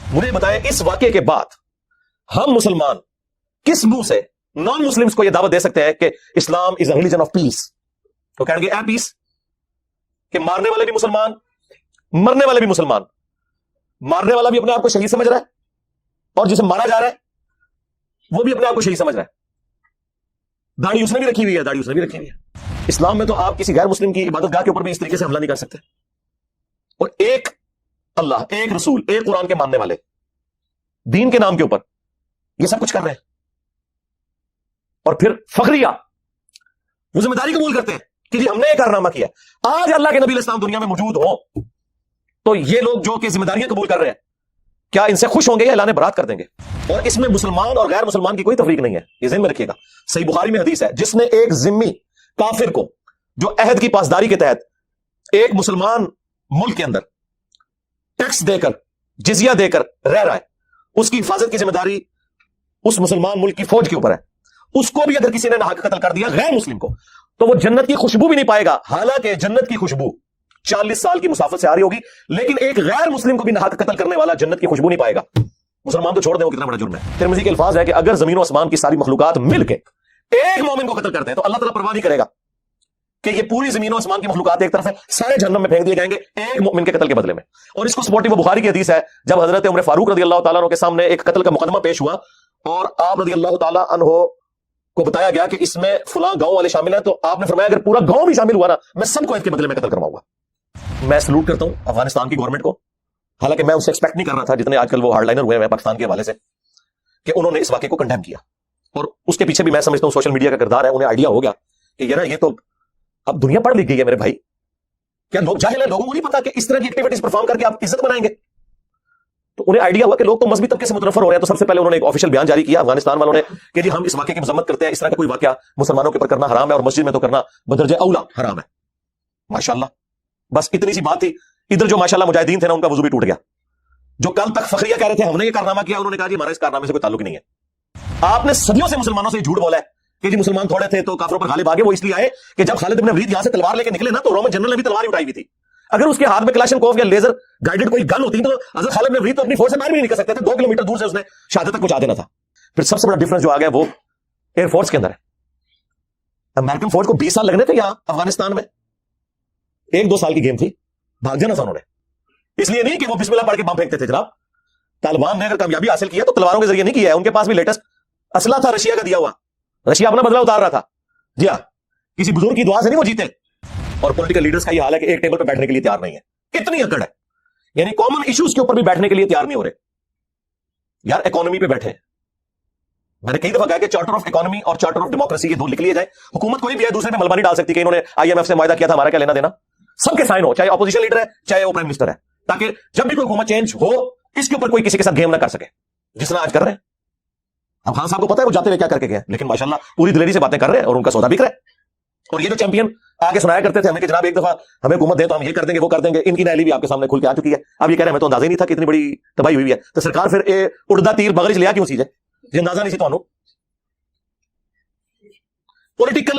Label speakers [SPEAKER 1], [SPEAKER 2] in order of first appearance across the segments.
[SPEAKER 1] مجھے بتائیں اس واقعے کے بعد ہم مسلمان کس منہ سے نان مسلمز کو یہ دعوت دے سکتے ہیں کہ اسلام از اے ریلیجن آف پیس؟ تو کہیں گے اے پیس کہ مارنے والے بھی مسلمان، مرنے والے بھی مسلمان، مارنے والا بھی اپنے آپ کو شہید سمجھ رہا ہے اور جسے مارا جا رہا ہے وہ بھی اپنے آپ کو شہید سمجھ رہا ہے، داڑھی اس نے بھی رکھی ہوئی ہے، داڑھی اس نے بھی رکھی ہوئی ہے۔ اسلام میں تو آپ کسی غیر مسلم کی عبادت گاہ کے اوپر بھی اس طریقے سے حملہ نہیں کر سکتے، اور ایک اللہ، ایک رسول، ایک قرآن کے ماننے والے دین کے نام کے اوپر یہ سب کچھ کر رہے ہیں، اور پھر فخریہ وہ ذمہ داری قبول کرتے ہیں کہ جی ہم نے یہ کارنامہ کیا۔ آج اللہ کے نبی علیہ السلام دنیا میں موجود ہوں تو یہ لوگ جو کہ ذمہ داریاں قبول کر رہے ہیں، کیا ان سے خوش ہوں گے یا اعلان برات کر دیں گے؟ اور اس میں مسلمان اور غیر مسلمان کی کوئی تفریق نہیں ہے، یہ ذہن میں رکھیے گا۔ صحیح بخاری میں حدیث ہے، جس نے ایک ذمہ کافر کو جو عہد کی پاسداری کے تحت ایک مسلمان ملک کے اندر ٹیکس دے کر، جزیہ دے کر رہ رہا ہے، اس کی حفاظت کی ذمہ داری اس مسلمان ملک کی فوج کے اوپر ہے۔ اس کو بھی اگر کسی نے ناحق قتل کر دیا غیر مسلم کو، تو وہ جنت کی خوشبو بھی نہیں پائے گا، حالانکہ جنت کی خوشبو 40 سال کی مسافت سے آ رہی ہوگی، لیکن ایک غیر مسلم کو بھی ناحق قتل کرنے والا جنت کی خوشبو نہیں پائے گا۔ مسلمان تو چھوڑ دیں، وہ کتنا بڑا جرم ہے۔ ترمذی کے الفاظ ہے کہ اگر زمین و آسمان کی ساری مخلوقات مل کے ایک مومن کو قتل کرتے ہیں تو اللہ تعالیٰ پرواہ نہیں کرے گا کہ یہ پوری زمین و آسمان کی مخلوقات ایک طرف ہے، سارے جہنم میں پھینک دیے جائیں گے ایک مومن کے قتل کے بدلے میں۔ اور اس کو سپورٹنگ وہ بخاری کی حدیث ہے، جب حضرت عمر فاروق رضی اللہ تعالیٰ عنہ کے سامنے ایک قتل کا مقدمہ پیش ہوا اور آپ رضی اللہ تعالیٰ عنہ کو بتایا گیا کہ اس میں فلاں گاؤں والے شامل ہیں، تو آپ نے فرمایا اگر پورا گاؤں بھی شامل ہوا نا، میں سب کو اس کے بدلے میں قتل کرواؤں گا۔ میں سلوٹ کرتا ہوں افغانستان کی گورنمنٹ کو، حالانکہ میں ان سے ایکسپیکٹ نہیں کر رہا تھا جتنے آج کل وہ ہارڈ لائنر ہوئے ہیں پاکستان کے حوالے سے، کہ انہوں نے اس واقعے کو کنڈیم کیا، اور اس کے پیچھے بھی میں سمجھتا ہوں سوشل میڈیا کا کردار ہے۔ انہیں آئیڈیا ہو گیا کہ یار یہ تو اب دنیا پڑھ لکھ گئی ہے میرے بھائی، کیا لوگ جاہل ہیں، لوگوں کو نہیں پتا کہ اس طرح کی ایکٹیویٹیز پرفارم کر کے آپ عزت بنائیں گے؟ تو انہیں آئیڈیا ہوا کہ لوگ تو مذہبی طبقے سے متنفر ہو رہے ہیں، تو سب سے پہلے انہوں نے ایک آفیشیل بیان جاری کیا افغانستان والوں نے کہ جی ہم اس واقعے کی مذمت کرتے ہیں، اس طرح کا کوئی واقعہ مسلمانوں کے اوپر کرنا حرام ہے، اور مسجد میں تو کرنا بدرجہ اولا حرام ہے۔ ماشاءاللہ، بس اتنی سی بات تھی۔ ادھر جو ماشاءاللہ مجاہدین تھے نا، ان کا وضو بھی ٹوٹ گیا۔ جو کل تک فخریہ کہہ رہے تھے ہم نے یہ کارنامہ کیا، انہوں نے کہا جی ہمارا اس کارنامے سے کوئی تعلق نہیں ہے۔ آپ نے صدیوں سے مسلمانوں سے جھوٹ بولا ہے کہ جی مسلمان تھوڑے تھے تو کافروں پر غالب آ گئے۔ وہ اس لیے آئے کہ جب خالد بن ولید یہاں سے تلوار لے کے نکلے نا، تو رومن جنرل نے بھی تلوار ہی اٹھائی ہوئی تھی۔ اگر اس کے ہاتھ میں کلاشنکوف یا لیزر گائیڈڈ کوئی گن ہوتی تو حضرت خالد بن ولید تو اپنی فورس سے باہر بھی نہیں نکل سکتے تھے، 2 کلومیٹر دور سے اس نے شہادت تک پہنچا دینا تھا۔ پھر سب سے بڑا ڈفرنس جو آ گیا وہ ایئر فورس کے اندر ہے۔ امریکن فوج کو 20 سال لگنے تھے یہاں افغانستان میں، 1-2 سال کی گیم تھی، بھاگ جانا تھا انہوں نے۔ اس لیے نہیں کہ وہ بسم اللہ پڑھ کے بم پھینکتے تھے جناب۔ طالبان نے اگر کامیابی حاصل کی ہے تو تلواروں کے ذریعے نہیں کیا ہے، ان کے پاس بھی لیٹسٹ اسلحہ تھا رشیا کا دیا ہوا، رشیا اپنا بدلہ اتار رہا تھا۔ جی ہاں، کسی بزرگ کی دعا سے نہیں وہ جیتے۔ اور پولیٹیکل لیڈرز کا یہ حال ہے کہ ایک ٹیبل پہ بیٹھنے کے لیے تیار نہیں ہے۔ کتنی اکڑ ہے، یعنی کامن ایشوز کے اوپر بھی بیٹھنے کے لیے تیار نہیں ہو رہے۔ یار اکانومی پہ بیٹھے، میں نے کئی دفعہ کہا کہ چارٹر آف اکانومی اور چارٹر آف ڈیموکریسی یہ دو لکھ لیے جائیں۔ حکومت کوئی بھی ہے دوسرے پہ ملبہ نہیں ڈال سکتی کہ انہوں نے IMF سے معاہدہ کیا تھا، ہمارا کیا لینا دینا۔ سب کے سائن ہو، چاہے اپوزیشن لیڈر ہے چاہے وہ پرائم منسٹر ہے، تاکہ جب بھی کوئی حکومت چینج ہو اس کے اوپر کوئی کسی کے ساتھ گیم نہ کر سکے، جس طرح آج کر رہے ہیں۔ اب خان صاحب کو پتا ہے وہ جاتے ہوئے کیا کر کے گئے، لیکن ماشاءاللہ پوری دلیری سے باتیں کر رہے ہیں اور ان کا سودا بک رہا ہے۔ اور یہ جو چیمپئن آگے سنایا کرتے تھے ہمیں کہ جناب ایک دفعہ ہمیں حکومت دے تو ہم یہ کر دیں گے وہ کر دیں گے، ان کی نیلی بھی آپ کے سامنے کھل کے آ چکی ہے۔ اب یہ کہہ رہے ہیں ہمیں تو اندازہ ہی نہیں تھا کہ اتنی بڑی تباہی ہوئی ہے، تو سرکار پھر اڑدا تیر بغرض لیا کیوں چیز ہے جی اندازہ نہیں سی تو پولیٹیکل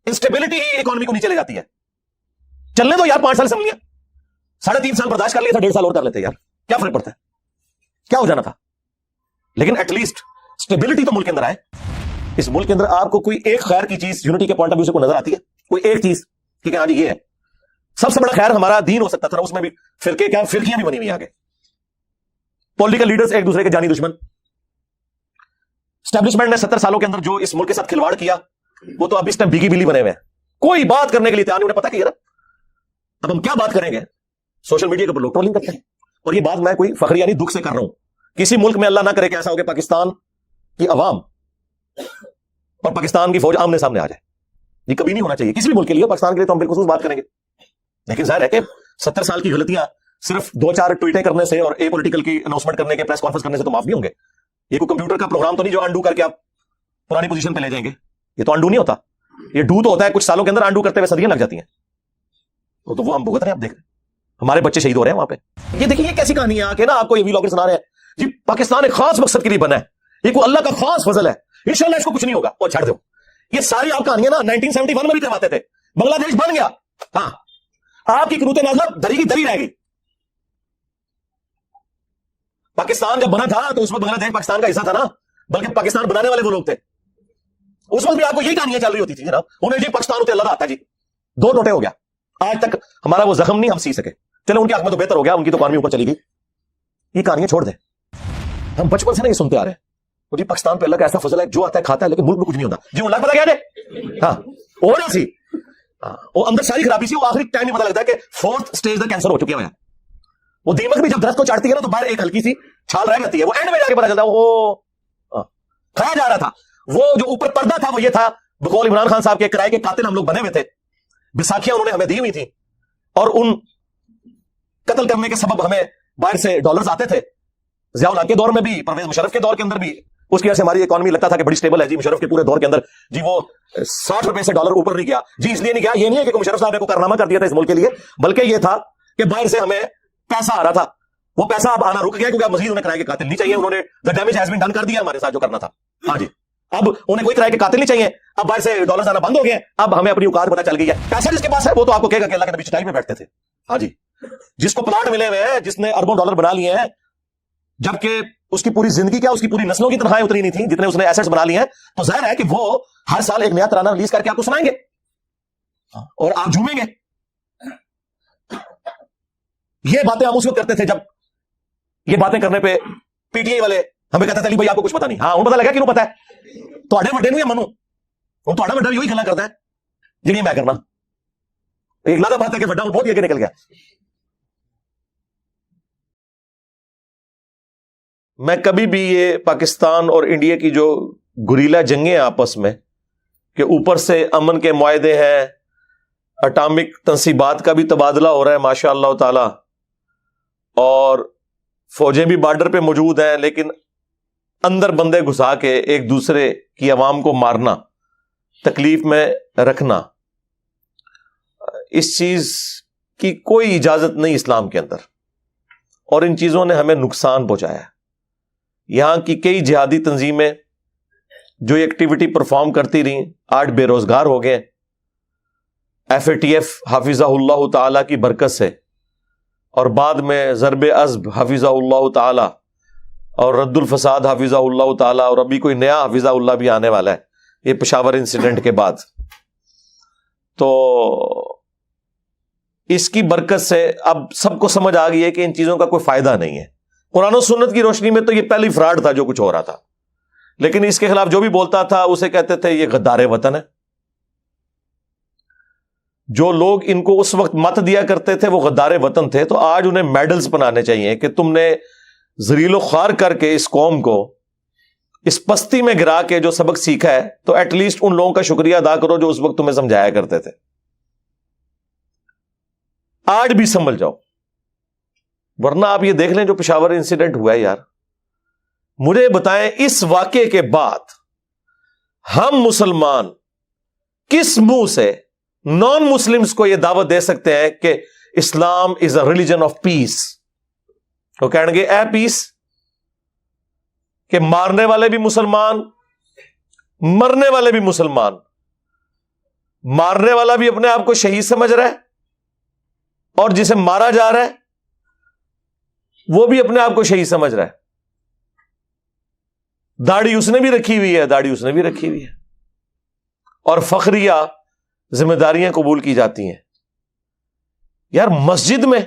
[SPEAKER 1] انسٹیبلٹی ہی اکانومی کو نیچے لے جاتی ہے۔ چلنے دو یار، 5 سال اسمبلیاں 3.5 سال برداشت کر لیا تھا، 1.5 سال اور کر لیتے یار، کیا فرق پڑتا ہے، کیا ہو جانا تھا۔ لیکن ایٹ لیسٹ اسٹیبلٹی تو ملک کے اندر آئے۔ اس ملک کے اندر آپ کو کوئی ایک خیر کی چیز یونٹی کے پوائنٹ آف ویو سے کوئی نظر آتی ہے؟ کوئی ایک چیز کہ ہاں جی یہ ہے سب سے بڑا خیر ہمارا دین ہو سکتا تھا، اس میں بھی فرقے کیا فرقیاں بھی بنی ہوئی آگے، پولیٹیکل لیڈرز ایک دوسرے کے جانی دشمن۔ اسٹیبلشمنٹ نے 70 سالوں کے اندر جو اس ملک کے ساتھ کھلواڑ کیا وہ تو اب اس ٹائم بھیگی بلی بنے ہوئے ہیں، کوئی بات کرنے کے لیے تیار نہیں۔ انہیں پتا کہ یار اب ہم کیا بات کریں گے، سوشل میڈیا کے اوپر لوگ ٹرولنگ کرتے ہیں۔ اور یہ بات میں کوئی فخری یعنی دکھ سے کر رہا ہوں، کسی ملک میں اللہ نہ کرے کہ ایسا ہو کہ پاکستان کی عوام اور پاکستان کی فوج آمنے سامنے آ جائے، یہ کبھی نہیں ہونا چاہیے کسی بھی ملک کے لیے۔ پاکستان کے لیے تو ہم بالخصوص بات کریں گے، لیکن ظاہر ہے کہ 70 سال کی غلطیاں صرف 2-4 ٹویٹیں کرنے سے اور اے پولیٹیکل کی اناؤنسمنٹ کرنے کے پریس کانفرنس کرنے سے تو معاف نہیں ہوں گے۔ یہ کوئی کمپیوٹر کا پروگرام تو نہیں جو انڈو کر کے آپ پرانی پوزیشن پہ لے جائیں گے، یہ تو انڈو نہیں ہوتا، یہ ڈو تو ہوتا ہے، کچھ سالوں کے اندر انڈو کرتے ہوئے صدیاں لگ جاتی ہیں، تو وہ ہم بھگت رہے ہیں۔ آپ دیکھ رہے ہیں ہمارے بچے شہید ہو رہے ہیں وہاں پہ۔ یہ دیکھیں یہ کیسی کہانی ہے آ کے نا آپ کو یہ ویلاگر سنا رہے ہیں جی پاکستان ایک خاص مقصد کے لیے بنا ہے، یہ کوئی اللہ کا خاص فضل ہے، انشاءاللہ اس کو کچھ نہیں ہوگا، اور چھڑ دو۔ یہ ساری آپ کہانیاں نا 1971 میں بھی کرواتے تھے، بنگلہ دیش بن گیا، ہاں آپ کی قنوت نازلہ دری کی دری رہ گئی، پاکستان جب بنا تھا تو اس وقت بنگلہ دیش پاکستان کا حصہ تھا نا، بلکہ پاکستان بنانے والے وہ لوگ تھے. اس وقت بھی آپ کو یہی کہانیاں چل رہی ہوتی تھی جناب. انہیں جی پاکستان ہوتے اللہ آتا ہے جی، 2 ٹوٹے ہو گیا. آج تک ہمارا وہ زخم نہیں ہم سی سکے. چلو ان کی حق میں تو بہتر ہو گیا، ان کی تو اکانومی اوپر چلی گئی. یہ کہانیاں چھوڑ دیں. ہم بچپن سے نا یہ سنتے آ رہے ہیں جی پاکستان پہ اللہ کا ایسا فضل ہے، جو آتا ہے کھاتا ہے لیکن ملک میں کچھ نہیں ہوتا. جی اللہ پتا کیا جی ہاں ہو رہا سی، وہ اندر ساری خرابی سی. وہ آخری ٹائم میں پتا لگتا ہے کہ 4th سٹیج کا کینسر ہو چکا ہے. وہ دیمک بھی جب درخت کو چاٹتی ہے نا تو باہر ایک ہلکی سی چھال رہ جاتی ہے، وہ اینڈ میں جا کے پتا چلتا ہے وہ کھایا جا رہا تھا. وہ جو اوپر پردہ تھا وہ یہ تھا، بقول عمران خان صاحب کے کرائے کے قاتل ہم لوگ بنے ہوئے تھے. بیساکھیاں انہوں نے ہمیں دی ہوئی تھی، اور ان قتل کرنے کے سبب ہمیں باہر سے ڈالرز آتے تھے. ضیاء الحق کے دور میں بھی، پرویز مشرف کے دور کے اندر بھی، اس کی وجہ سے ہماری اکانومی لگتا تھا کہ بڑی سٹیبل ہے جی. مشرف کے پورے دور کے اندر جی وہ 60 روپے سے ڈالر اوپر نہیں گیا جی. اس لیے نہیں گیا، یہ نہیں ہے کہ مشرف صاحب نے کوئی کارنامہ کر دیا تھا اس ملک کے لیے، بلکہ یہ تھا کہ باہر سے ہمیں پیسہ آ رہا تھا. وہ پیسہ اب آنا رک گیا کیونکہ اب مزید انہیں کرائے کے قاتل نہیں چاہیے. انہوں نے the damage has been done کر دیا ہمارے ساتھ جو کرنا تھا. ہاں جی اب انہیں کوئی کرائے کے قاتل نہیں چاہیے. اب باہر سے ڈالرز آنا بند ہو گئے. اب ہمیں اپنی اوقات پتہ چل گئی ہے. پیسہ جس کے پاس ہے وہ تو آپ کو کہے گا کہ اللہ کے نبی چٹائی میں بیٹھتے تھے. ہاں جی جس کو پلاٹ ملے ہوئے ہیں، جس نے اربوں ڈالر بنا لیے ہیں، جبکہ اس کی پوری زندگی کیا اس کی پوری نسلوں کی تنخواہیں اتری نہیں تھیں جتنے اس نے ایسٹس بنا لیے ہیں، تو ظاہر ہے کہ وہ ہر سال ایک نیا ترانہ ریلیز کر کے آپ کو سنائیں گے اور آپ جھومیں گے. یہ باتیں ہم اس وقت کرتے تھے جب یہ باتیں کرنے پہ پی ٹی آئی والے ہمیں کہتے تھے علی بھائی آپ کو کچھ پتا نہیں. ہاں انہوں پتا لگا کہ انہوں پتا ہے تو وڈے نو یا منو وہ تو وڈا یہی گلا کرتا ہے جی میں کرنا. ایک لادہ بات ہے کہ وڈا بہت ہی آگے نکل گیا. میں کبھی بھی یہ پاکستان اور انڈیا کی جو گریلا جنگیں آپس میں کہ اوپر سے امن کے معاہدے ہیں، اٹامک تنصیبات کا بھی تبادلہ ہو رہا ہے ماشاء اللہ تعالی، اور فوجیں بھی بارڈر پہ موجود ہیں، لیکن اندر بندے گھسا کے ایک دوسرے کی عوام کو مارنا، تکلیف میں رکھنا، اس چیز کی کوئی اجازت نہیں اسلام کے اندر، اور ان چیزوں نے ہمیں نقصان پہنچایا. یہاں کی کئی جہادی تنظیمیں جو ایکٹیویٹی پرفارم کرتی رہیں آج بے روزگار ہو گئے. FATF حافظہ اللہ تعالی کی برکت سے، اور بعد میں ضرب عزب حافظہ اللہ تعالی، اور رد الفساد حافظہ اللہ تعالی، اور ابھی کوئی نیا حافظہ اللہ بھی آنے والا ہے یہ پشاور انسیڈنٹ کے بعد. تو اس کی برکت سے اب سب کو سمجھ آ گئی ہے کہ ان چیزوں کا کوئی فائدہ نہیں ہے. قرآن و سنت کی روشنی میں تو یہ پہلی فراڈ تھا جو کچھ ہو رہا تھا، لیکن اس کے خلاف جو بھی بولتا تھا اسے کہتے تھے یہ غدار وطن ہے. جو لوگ ان کو اس وقت مت دیا کرتے تھے وہ غدار وطن تھے، تو آج انہیں میڈلز بنانے چاہیے کہ تم نے ذلیل و خوار کر کے اس قوم کو اس پستی میں گرا کے جو سبق سیکھا ہے، تو ایٹ لیسٹ ان لوگوں کا شکریہ ادا کرو جو اس وقت تمہیں سمجھایا کرتے تھے. آج بھی سنبھل جاؤ، ورنہ آپ یہ دیکھ لیں جو پشاور انسیڈنٹ ہوا ہے. یار مجھے بتائیں اس واقعے کے بعد ہم مسلمان کس منہ سے نان مسلمز کو یہ دعوت دے سکتے ہیں کہ اسلام از اے ریلیجن آف پیس؟ وہ کہیں گے اے پیس، کہ مارنے والے بھی مسلمان، مرنے والے بھی مسلمان. مارنے والا بھی اپنے آپ کو شہید سمجھ رہا ہے، اور جسے مارا جا رہا ہے وہ بھی اپنے آپ کو شہید سمجھ رہا ہے. داڑھی اس نے بھی رکھی ہوئی ہے، داڑھی اس نے بھی رکھی ہوئی ہے، اور فخریہ ذمہ داریاں قبول کی جاتی ہیں. یار مسجد میں،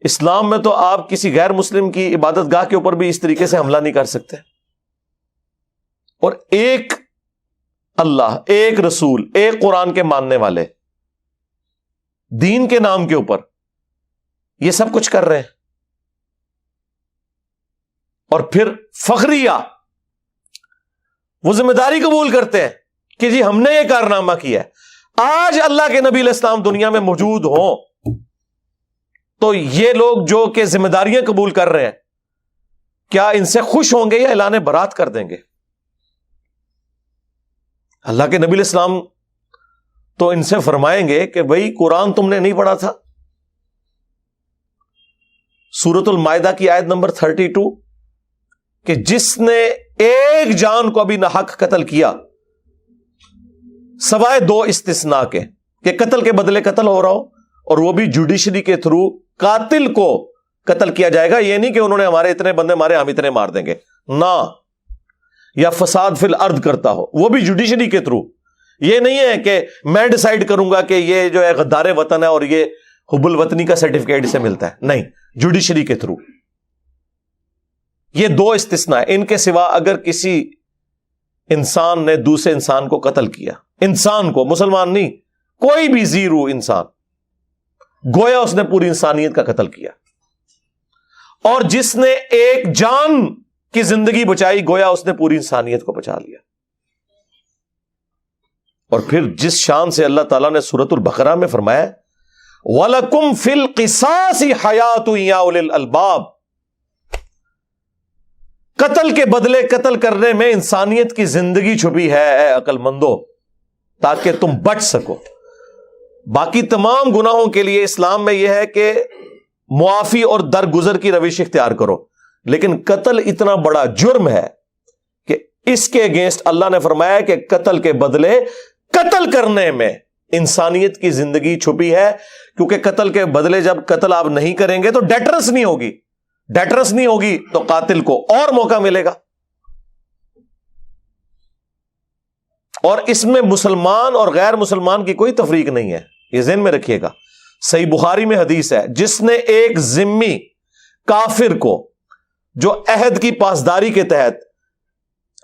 [SPEAKER 1] اسلام میں تو آپ کسی غیر مسلم کی عبادت گاہ کے اوپر بھی اس طریقے سے حملہ نہیں کر سکتے. اور ایک اللہ، ایک رسول، ایک قرآن کے ماننے والے دین کے نام کے اوپر یہ سب کچھ کر رہے ہیں، اور پھر فخریہ وہ ذمہ داری قبول کرتے ہیں کہ جی ہم نے یہ کارنامہ کیا ہے. آج اللہ کے نبی علیہ السلام دنیا میں موجود ہوں تو یہ لوگ جو کہ ذمہ داریاں قبول کر رہے ہیں، کیا ان سے خوش ہوں گے یا اعلان برات کر دیں گے؟ اللہ کے نبی علیہ السلام تو ان سے فرمائیں گے کہ بھائی قرآن تم نے نہیں پڑھا تھا. سورۃ المائدہ کی آیت نمبر 32 کہ جس نے ایک جان کو ابھی ناحق قتل کیا سوائے 2 استثناء کے، کہ قتل کے بدلے قتل ہو رہا ہو، اور وہ بھی جوڈیشری کے تھرو قاتل کو قتل کیا جائے گا. یہ نہیں کہ انہوں نے ہمارے اتنے بندے مارے ہم اتنے مار دیں گے نہ. یا فساد فی الارض کرتا ہو, وہ بھی جوڈیشری کے تھرو. یہ نہیں ہے کہ میں ڈیسائیڈ کروں گا کہ یہ جو ہے غدار وطن ہے اور یہ حب الوطنی کا سرٹیفکیٹ سے ملتا ہے, نہیں, جوڈیشری کے تھرو. یہ دو استثناء, ان کے سوا اگر کسی انسان نے دوسرے انسان کو قتل کیا, انسان کو, مسلمان نہیں, کوئی بھی زیرو انسان, گویا اس نے پوری انسانیت کا قتل کیا. اور جس نے ایک جان کی زندگی بچائی, گویا اس نے پوری انسانیت کو بچا لیا. اور پھر جس شان سے اللہ تعالیٰ نے سورۃ البقرہ میں فرمایا وَلَكُمْ فِي الْقِصَاصِ حَيَاةٌ يَا أُولِي الْأَلْبَابِ, قتل کے بدلے قتل کرنے میں انسانیت کی زندگی چھپی ہے اے عقل مندو, تاکہ تم بچ سکو. باقی تمام گناہوں کے لیے اسلام میں یہ ہے کہ معافی اور درگزر کی روش اختیار کرو, لیکن قتل اتنا بڑا جرم ہے کہ اس کے اگینسٹ اللہ نے فرمایا کہ قتل کے بدلے قتل کرنے میں انسانیت کی زندگی چھپی ہے. کیونکہ قتل کے بدلے جب قتل آپ نہیں کریں گے تو ڈیٹرنس نہیں ہوگی, ڈیٹرنس نہیں ہوگی تو قاتل کو اور موقع ملے گا. اور اس میں مسلمان اور غیر مسلمان کی کوئی تفریق نہیں ہے, یہ ذہن میں رکھیے گا. صحیح بخاری میں حدیث ہے, جس نے ایک ذمی کافر کو جو عہد کی پاسداری کے تحت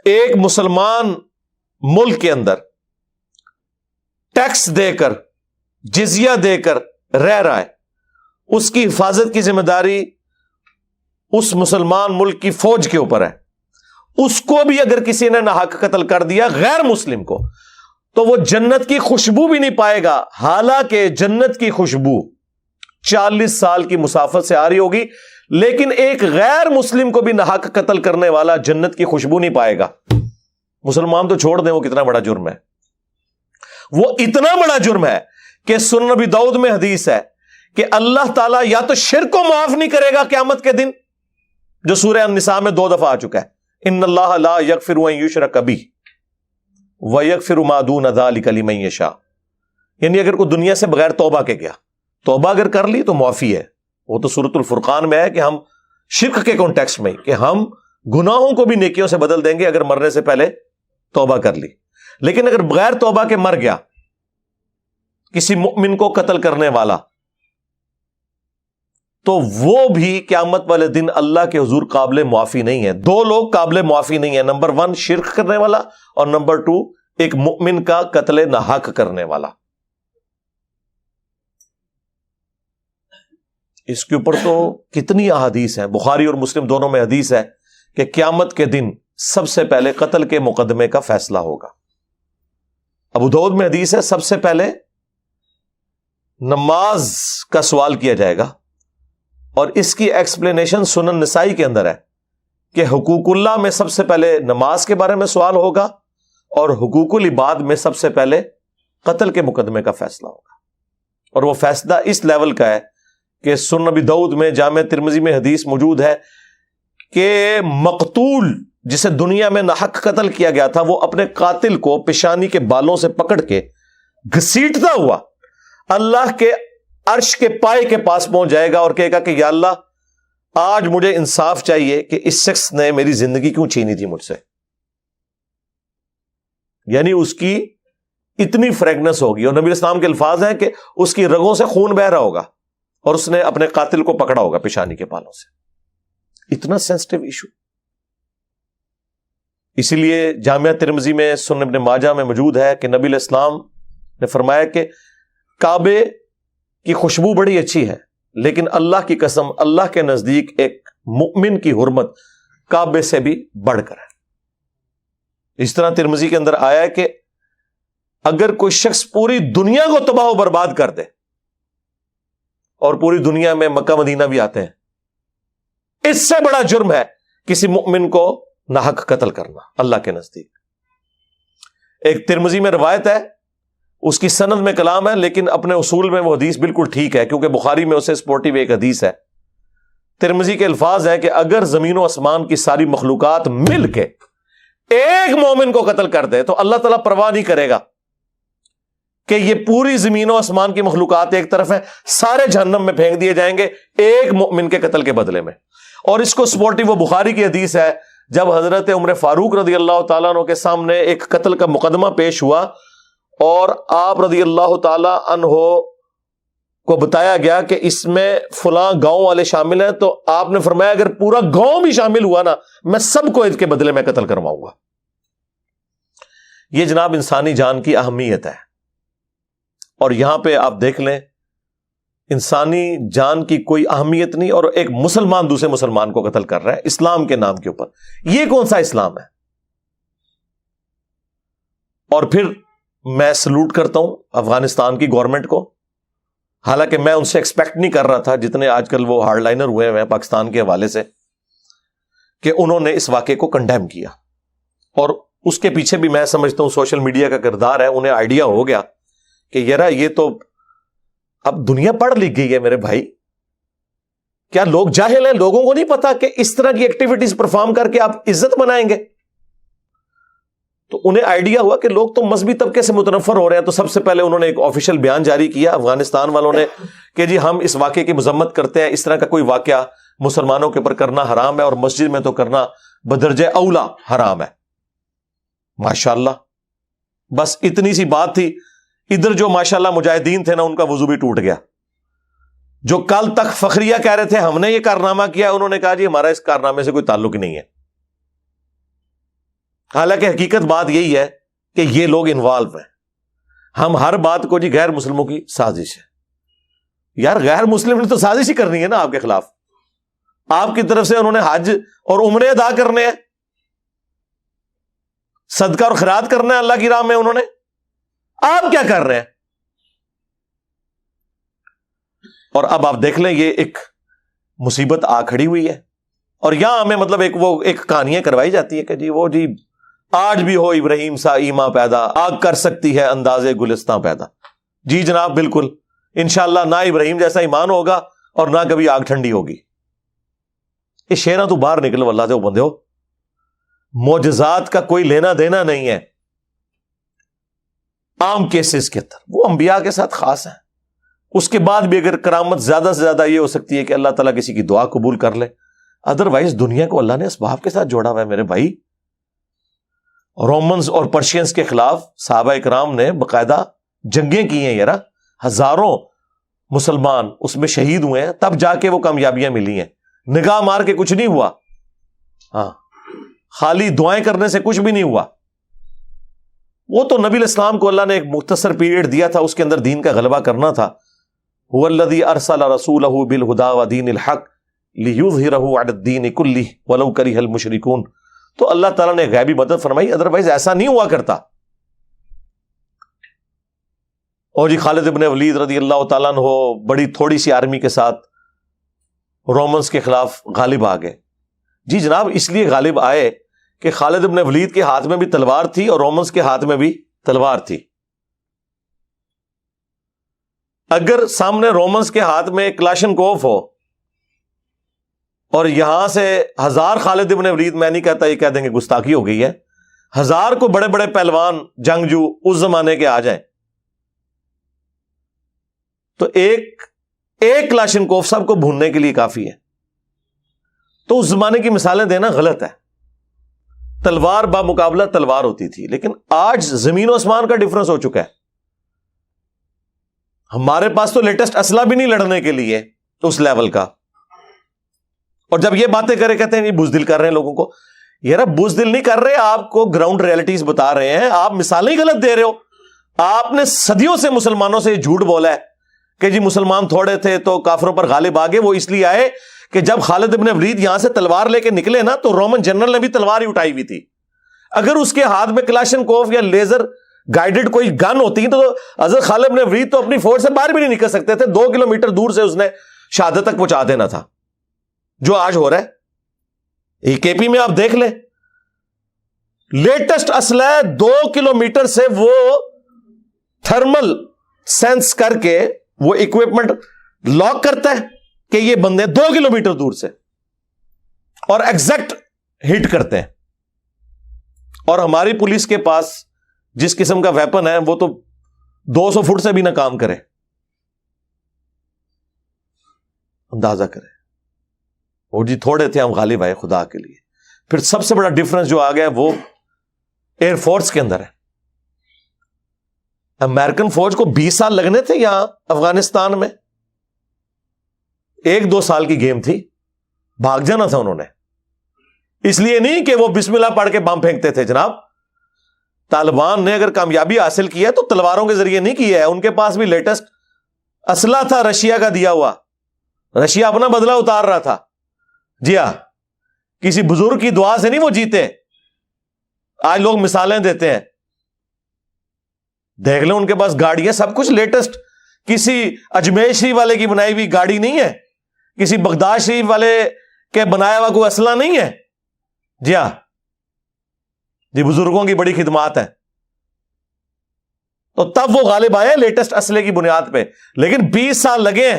[SPEAKER 1] ایک مسلمان ملک کے اندر ٹیکس دے کر, جزیہ دے کر رہ رہا ہے, اس کی حفاظت کی ذمہ داری اس مسلمان ملک کی فوج کے اوپر ہے. اس کو بھی اگر کسی نے ناحق قتل کر دیا غیر مسلم کو, تو وہ جنت کی خوشبو بھی نہیں پائے گا. حالانکہ جنت کی خوشبو 40 سال کی مسافت سے آ رہی ہوگی, لیکن ایک غیر مسلم کو بھی ناحق قتل کرنے والا جنت کی خوشبو نہیں پائے گا. مسلمان تو چھوڑ دیں, وہ کتنا بڑا جرم ہے. وہ اتنا بڑا جرم ہے کہ سنن نبی داؤد میں حدیث ہے کہ اللہ تعالیٰ یا تو شرک کو معاف نہیں کرے گا قیامت کے دن, جو سورہ النساء میں 2 دفعہ آ چکا ہے, ان اللہ لا یغفر ان یشرک بہ ویغفر ما دون ذلک لمن یشاء. یعنی اگر کوئی دنیا سے بغیر توبہ کے گیا, توبہ اگر کر لی تو معافی ہے. وہ تو سورۃ الفرقان میں ہے کہ ہم شرک کے کانٹیکسٹ میں کہ ہم گناہوں کو بھی نیکیوں سے بدل دیں گے اگر مرنے سے پہلے توبہ کر لی. لیکن اگر بغیر توبہ کے مر گیا کسی مؤمن کو قتل کرنے والا, تو وہ بھی قیامت والے دن اللہ کے حضور قابل معافی نہیں ہے. 2 لوگ قابل معافی نہیں ہے, نمبر 1 شرک کرنے والا, اور نمبر 2 ایک مؤمن کا قتل ناحق کرنے والا. اس کے اوپر تو کتنی احادیث ہیں, بخاری اور مسلم دونوں میں حدیث ہے کہ قیامت کے دن سب سے پہلے قتل کے مقدمے کا فیصلہ ہوگا. ابو داؤد میں حدیث ہے سب سے پہلے نماز کا سوال کیا جائے گا, اور اس کی ایکسپلینیشن سنن نسائی کے اندر ہے کہ حقوق اللہ میں سب سے پہلے نماز کے بارے میں سوال ہوگا, اور حقوق العباد میں سب سے پہلے قتل کے مقدمے کا فیصلہ ہوگا. اور وہ فیصلہ اس لیول کا ہے کہ سنن نبی داؤد میں, جامع ترمذی میں حدیث موجود ہے کہ مقتول جسے دنیا میں ناحق قتل کیا گیا تھا, وہ اپنے قاتل کو پیشانی کے بالوں سے پکڑ کے گھسیٹتا ہوا اللہ کے عرش کے پائے کے پاس پہنچ جائے گا اور کہے گا کہ یا اللہ, آج مجھے انصاف چاہیے کہ اس شخص نے میری زندگی کیوں چھینی تھی مجھ سے. یعنی اس کی اتنی فریگنس ہوگی, اور نبی اسلام کے الفاظ ہیں کہ اس کی رگوں سے خون بہ رہا ہوگا, اور اس نے اپنے قاتل کو پکڑا ہوگا پیشانی کے بالوں سے. اتنا سینسٹیو ایشو. اسی لیے جامعہ ترمذی میں, سنن ابن ماجہ میں موجود ہے کہ نبی الاسلام نے فرمایا کہ کعبے کی خوشبو بڑی اچھی ہے, لیکن اللہ کی قسم اللہ کے نزدیک ایک مؤمن کی حرمت کعبے سے بھی بڑھ کر ہے. اس طرح ترمذی کے اندر آیا ہے کہ اگر کوئی شخص پوری دنیا کو تباہ و برباد کر دے, اور پوری دنیا میں مکہ مدینہ بھی آتے ہیں, اس سے بڑا جرم ہے کسی مؤمن کو ناحق قتل کرنا اللہ کے نزدیک. ایک ترمذی میں روایت ہے, اس کی سند میں کلام ہے, لیکن اپنے اصول میں وہ حدیث بالکل ٹھیک ہے, کیونکہ بخاری میں اسے سپورٹیو ایک حدیث ہے. ترمذی کے الفاظ ہیں کہ اگر زمین و آسمان کی ساری مخلوقات مل کے ایک مومن کو قتل کر دے تو اللہ تعالیٰ پرواہ نہیں کرے گا کہ یہ پوری زمین و آسمان کی مخلوقات ایک طرف ہیں، سارے جہنم میں پھینک دیے جائیں گے ایک مؤمن کے قتل کے بدلے میں. اور اس کو سپورٹو وہ بخاری کی حدیث ہے، جب حضرت عمر فاروق رضی اللہ تعالیٰ عنہ کے سامنے ایک قتل کا مقدمہ پیش ہوا اور آپ رضی اللہ تعالیٰ عنہ کو بتایا گیا کہ اس میں فلاں گاؤں والے شامل ہیں، تو آپ نے فرمایا اگر پورا گاؤں بھی شامل ہوا نا میں سب کو اس کے بدلے میں قتل کرواؤں گا. یہ جناب انسانی جان کی اہمیت ہے. اور یہاں پہ آپ دیکھ لیں انسانی جان کی کوئی اہمیت نہیں، اور ایک مسلمان دوسرے مسلمان کو قتل کر رہا ہے اسلام کے نام کے اوپر. یہ کون سا اسلام ہے؟ اور پھر میں سلوٹ کرتا ہوں افغانستان کی گورنمنٹ کو، حالانکہ میں ان سے ایکسپیکٹ نہیں کر رہا تھا جتنے آج کل وہ ہارڈ لائنر ہوئے ہیں پاکستان کے حوالے سے، کہ انہوں نے اس واقعے کو کنڈیم کیا. اور اس کے پیچھے بھی میں سمجھتا ہوں سوشل میڈیا کا کردار ہے. انہیں آئیڈیا ہو گیا کہ یار یہ تو اب دنیا پڑھ لکھ گئی ہے میرے بھائی، کیا لوگ جاہل ہیں؟ لوگوں کو نہیں پتا کہ اس طرح کی ایکٹیویٹیز پرفارم کر کے آپ عزت بنائیں گے. تو انہیں آئیڈیا ہوا کہ لوگ تو مذہبی طبقے سے متنفر ہو رہے ہیں، تو سب سے پہلے انہوں نے ایک آفیشیل بیان جاری کیا افغانستان والوں نے کہ جی ہم اس واقعے کی مذمت کرتے ہیں، اس طرح کا کوئی واقعہ مسلمانوں کے اوپر کرنا حرام ہے اور مسجد میں تو کرنا بدرجہ اولا حرام ہے. ماشاءاللہ، بس اتنی سی بات تھی. ادھر جو ماشاءاللہ مجاہدین تھے نا ان کا وضو بھی ٹوٹ گیا. جو کل تک فخریہ کہہ رہے تھے ہم نے یہ کارنامہ کیا، انہوں نے کہا جی ہمارا اس کارنامے سے کوئی تعلق نہیں ہے. حالانکہ حقیقت بات یہی ہے کہ یہ لوگ انوالو ہیں. ہم ہر بات کو جی غیر مسلموں کی سازش ہے. یار غیر مسلم نے تو سازش ہی کرنی ہے نا آپ کے خلاف. آپ کی طرف سے انہوں نے حج اور عمرے ادا کرنے ہیں، صدقہ اور خیرات کرنا ہے اللہ کی راہ میں انہوں نے. آپ کیا کر رہے ہیں؟ اور اب آپ دیکھ لیں یہ ایک مصیبت آ کھڑی ہوئی ہے. اور یہاں ہمیں مطلب ایک کہانیاں کروائی جاتی ہے کہ جی وہ جی آج بھی ہو ابراہیم سا ایماں پیدا، آگ کر سکتی ہے اندازے گلستاں پیدا. جی جناب بالکل، انشاءاللہ نہ ابراہیم جیسا ایمان ہوگا اور نہ کبھی آگ ٹھنڈی ہوگی. یہ شیرہ تو باہر نکلو اللہ سے وہ بندے ہو، معجزات کا کوئی لینا دینا نہیں ہے. عام کیسز کے اندر وہ انبیاء کے ساتھ خاص ہیں. اس کے بعد بھی اگر کرامت زیادہ سے زیادہ یہ ہو سکتی ہے کہ اللہ تعالیٰ کسی کی دعا قبول کر لے، ادروائز دنیا کو اللہ نے اسباب کے ساتھ جوڑا ہوا ہے میرے بھائی. رومنز اور پرشینز کے خلاف صحابہ اکرام نے باقاعدہ جنگیں کی ہیں یار، ہزاروں مسلمان اس میں شہید ہوئے ہیں، تب جا کے وہ کامیابیاں ملی ہیں. نگاہ مار کے کچھ نہیں ہوا، ہاں خالی دعائیں کرنے سے کچھ بھی نہیں ہوا. وہ تو نبی الاسلام کو اللہ نے ایک مختصر پیریڈ دیا تھا، اس کے اندر دین کا غلبہ کرنا تھا. هو الذی ارسل رسولہ بالہدی ودین الحق لیظہرہ علی الدین کلہ ولو کرہ المشرکون. تو اللہ تعالیٰ نے غیبی مدد فرمائی، ادروائز ایسا نہیں ہوا کرتا. اور جی خالد ابن ولید رضی اللہ تعالیٰ عنہ بڑی تھوڑی سی آرمی کے ساتھ رومنز کے خلاف غالب آ گئے. جی جناب اس لیے غالب آئے کہ خالد ابن ولید کے ہاتھ میں بھی تلوار تھی اور رومنز کے ہاتھ میں بھی تلوار تھی. اگر سامنے رومنز کے ہاتھ میں کلاشن کوف ہو اور یہاں سے 1000 خالد ابن ولید، میں نہیں کہتا یہ کہہ دیں گے گستاخی ہو گئی ہے، 1000 کو بڑے بڑے پہلوان جنگجو اس زمانے کے آ جائیں تو ایک کلاشن کوف سب کو بھوننے کے لیے کافی ہے. تو اس زمانے کی مثالیں دینا غلط ہے. تلوار بامقابلہ تلوار ہوتی تھی، لیکن آج زمین و آسمان کا ڈفرنس ہو چکا ہے. ہمارے پاس تو لیٹسٹ اسلحہ بھی نہیں لڑنے کے لیے اس لیول کا. اور جب یہ باتیں کرے کہتے ہیں یہ بزدل کر رہے ہیں لوگوں کو. یار بزدل نہیں کر رہے، آپ کو گراؤنڈ ریئلٹیز بتا رہے ہیں، آپ مثالیں ہی غلط دے رہے ہو. آپ نے صدیوں سے مسلمانوں سے جھوٹ بولا ہے کہ جی مسلمان تھوڑے تھے تو کافروں پر غالب آ گئے. وہ اس لیے آئے کہ جب خالد ابن ولید یہاں سے تلوار لے کے نکلے نا تو رومن جنرل نے بھی تلوار ہی اٹھائی ہوئی تھی. اگر اس کے ہاتھ میں کلاشن کوف یا لیزر گائیڈڈ کوئی گن ہوتی تو حضرت خالد ابن ولید تو اپنی فورس سے باہر بھی نہیں نکل سکتے تھے. 2 کلومیٹر دور سے اس نے شہادت تک پہنچا دینا تھا، جو آج ہو رہا ہے. کے پی میں آپ دیکھ لیں لیٹسٹ اسلحہ 2 کلومیٹر سے وہ تھرمل سینس کر کے وہ اکوپمنٹ لاک کرتا ہے کہ یہ بندے 2 کلومیٹر دور سے اور ایگزیکٹ ہٹ کرتے ہیں. اور ہماری پولیس کے پاس جس قسم کا ویپن ہے وہ تو 200 فٹ سے بھی نہ کام کرے. اندازہ کرے. اور جی تھوڑے تھے ہم غالب آئے خدا کے لیے. پھر سب سے بڑا ڈفرنس جو آ گیا وہ ایئر فورس کے اندر ہے. امریکن فوج کو 20 سال لگنے تھے یہاں افغانستان میں. 1-2 سال کی گیم تھی, بھاگ جانا تھا انہوں نے. اس لیے نہیں کہ وہ بسم اللہ پڑھ کے بم پھینکتے تھے جناب. طالبان نے اگر کامیابی حاصل کی ہے تو تلواروں کے ذریعے نہیں کی ہے. ان کے پاس بھی لیٹسٹ اسلحہ تھا رشیا کا دیا ہوا. رشیا اپنا بدلہ اتار رہا تھا. جی ہاں, کسی بزرگ کی دعا سے نہیں وہ جیتے. آج لوگ مثالیں دیتے ہیں, دیکھ لیں ان کے پاس گاڑیاں سب کچھ لیٹسٹ. کسی اجمیر شریف والے کی بنائی ہوئی گاڑی نہیں ہے, کسی بغداد شریف والے کے بنایا ہوا کوئی اسلحہ نہیں ہے. جی ہاں, جی بزرگوں کی بڑی خدمات ہے. تو تب وہ غالب آئے لیٹسٹ اسلحے کی بنیاد پہ. لیکن 20 سال لگے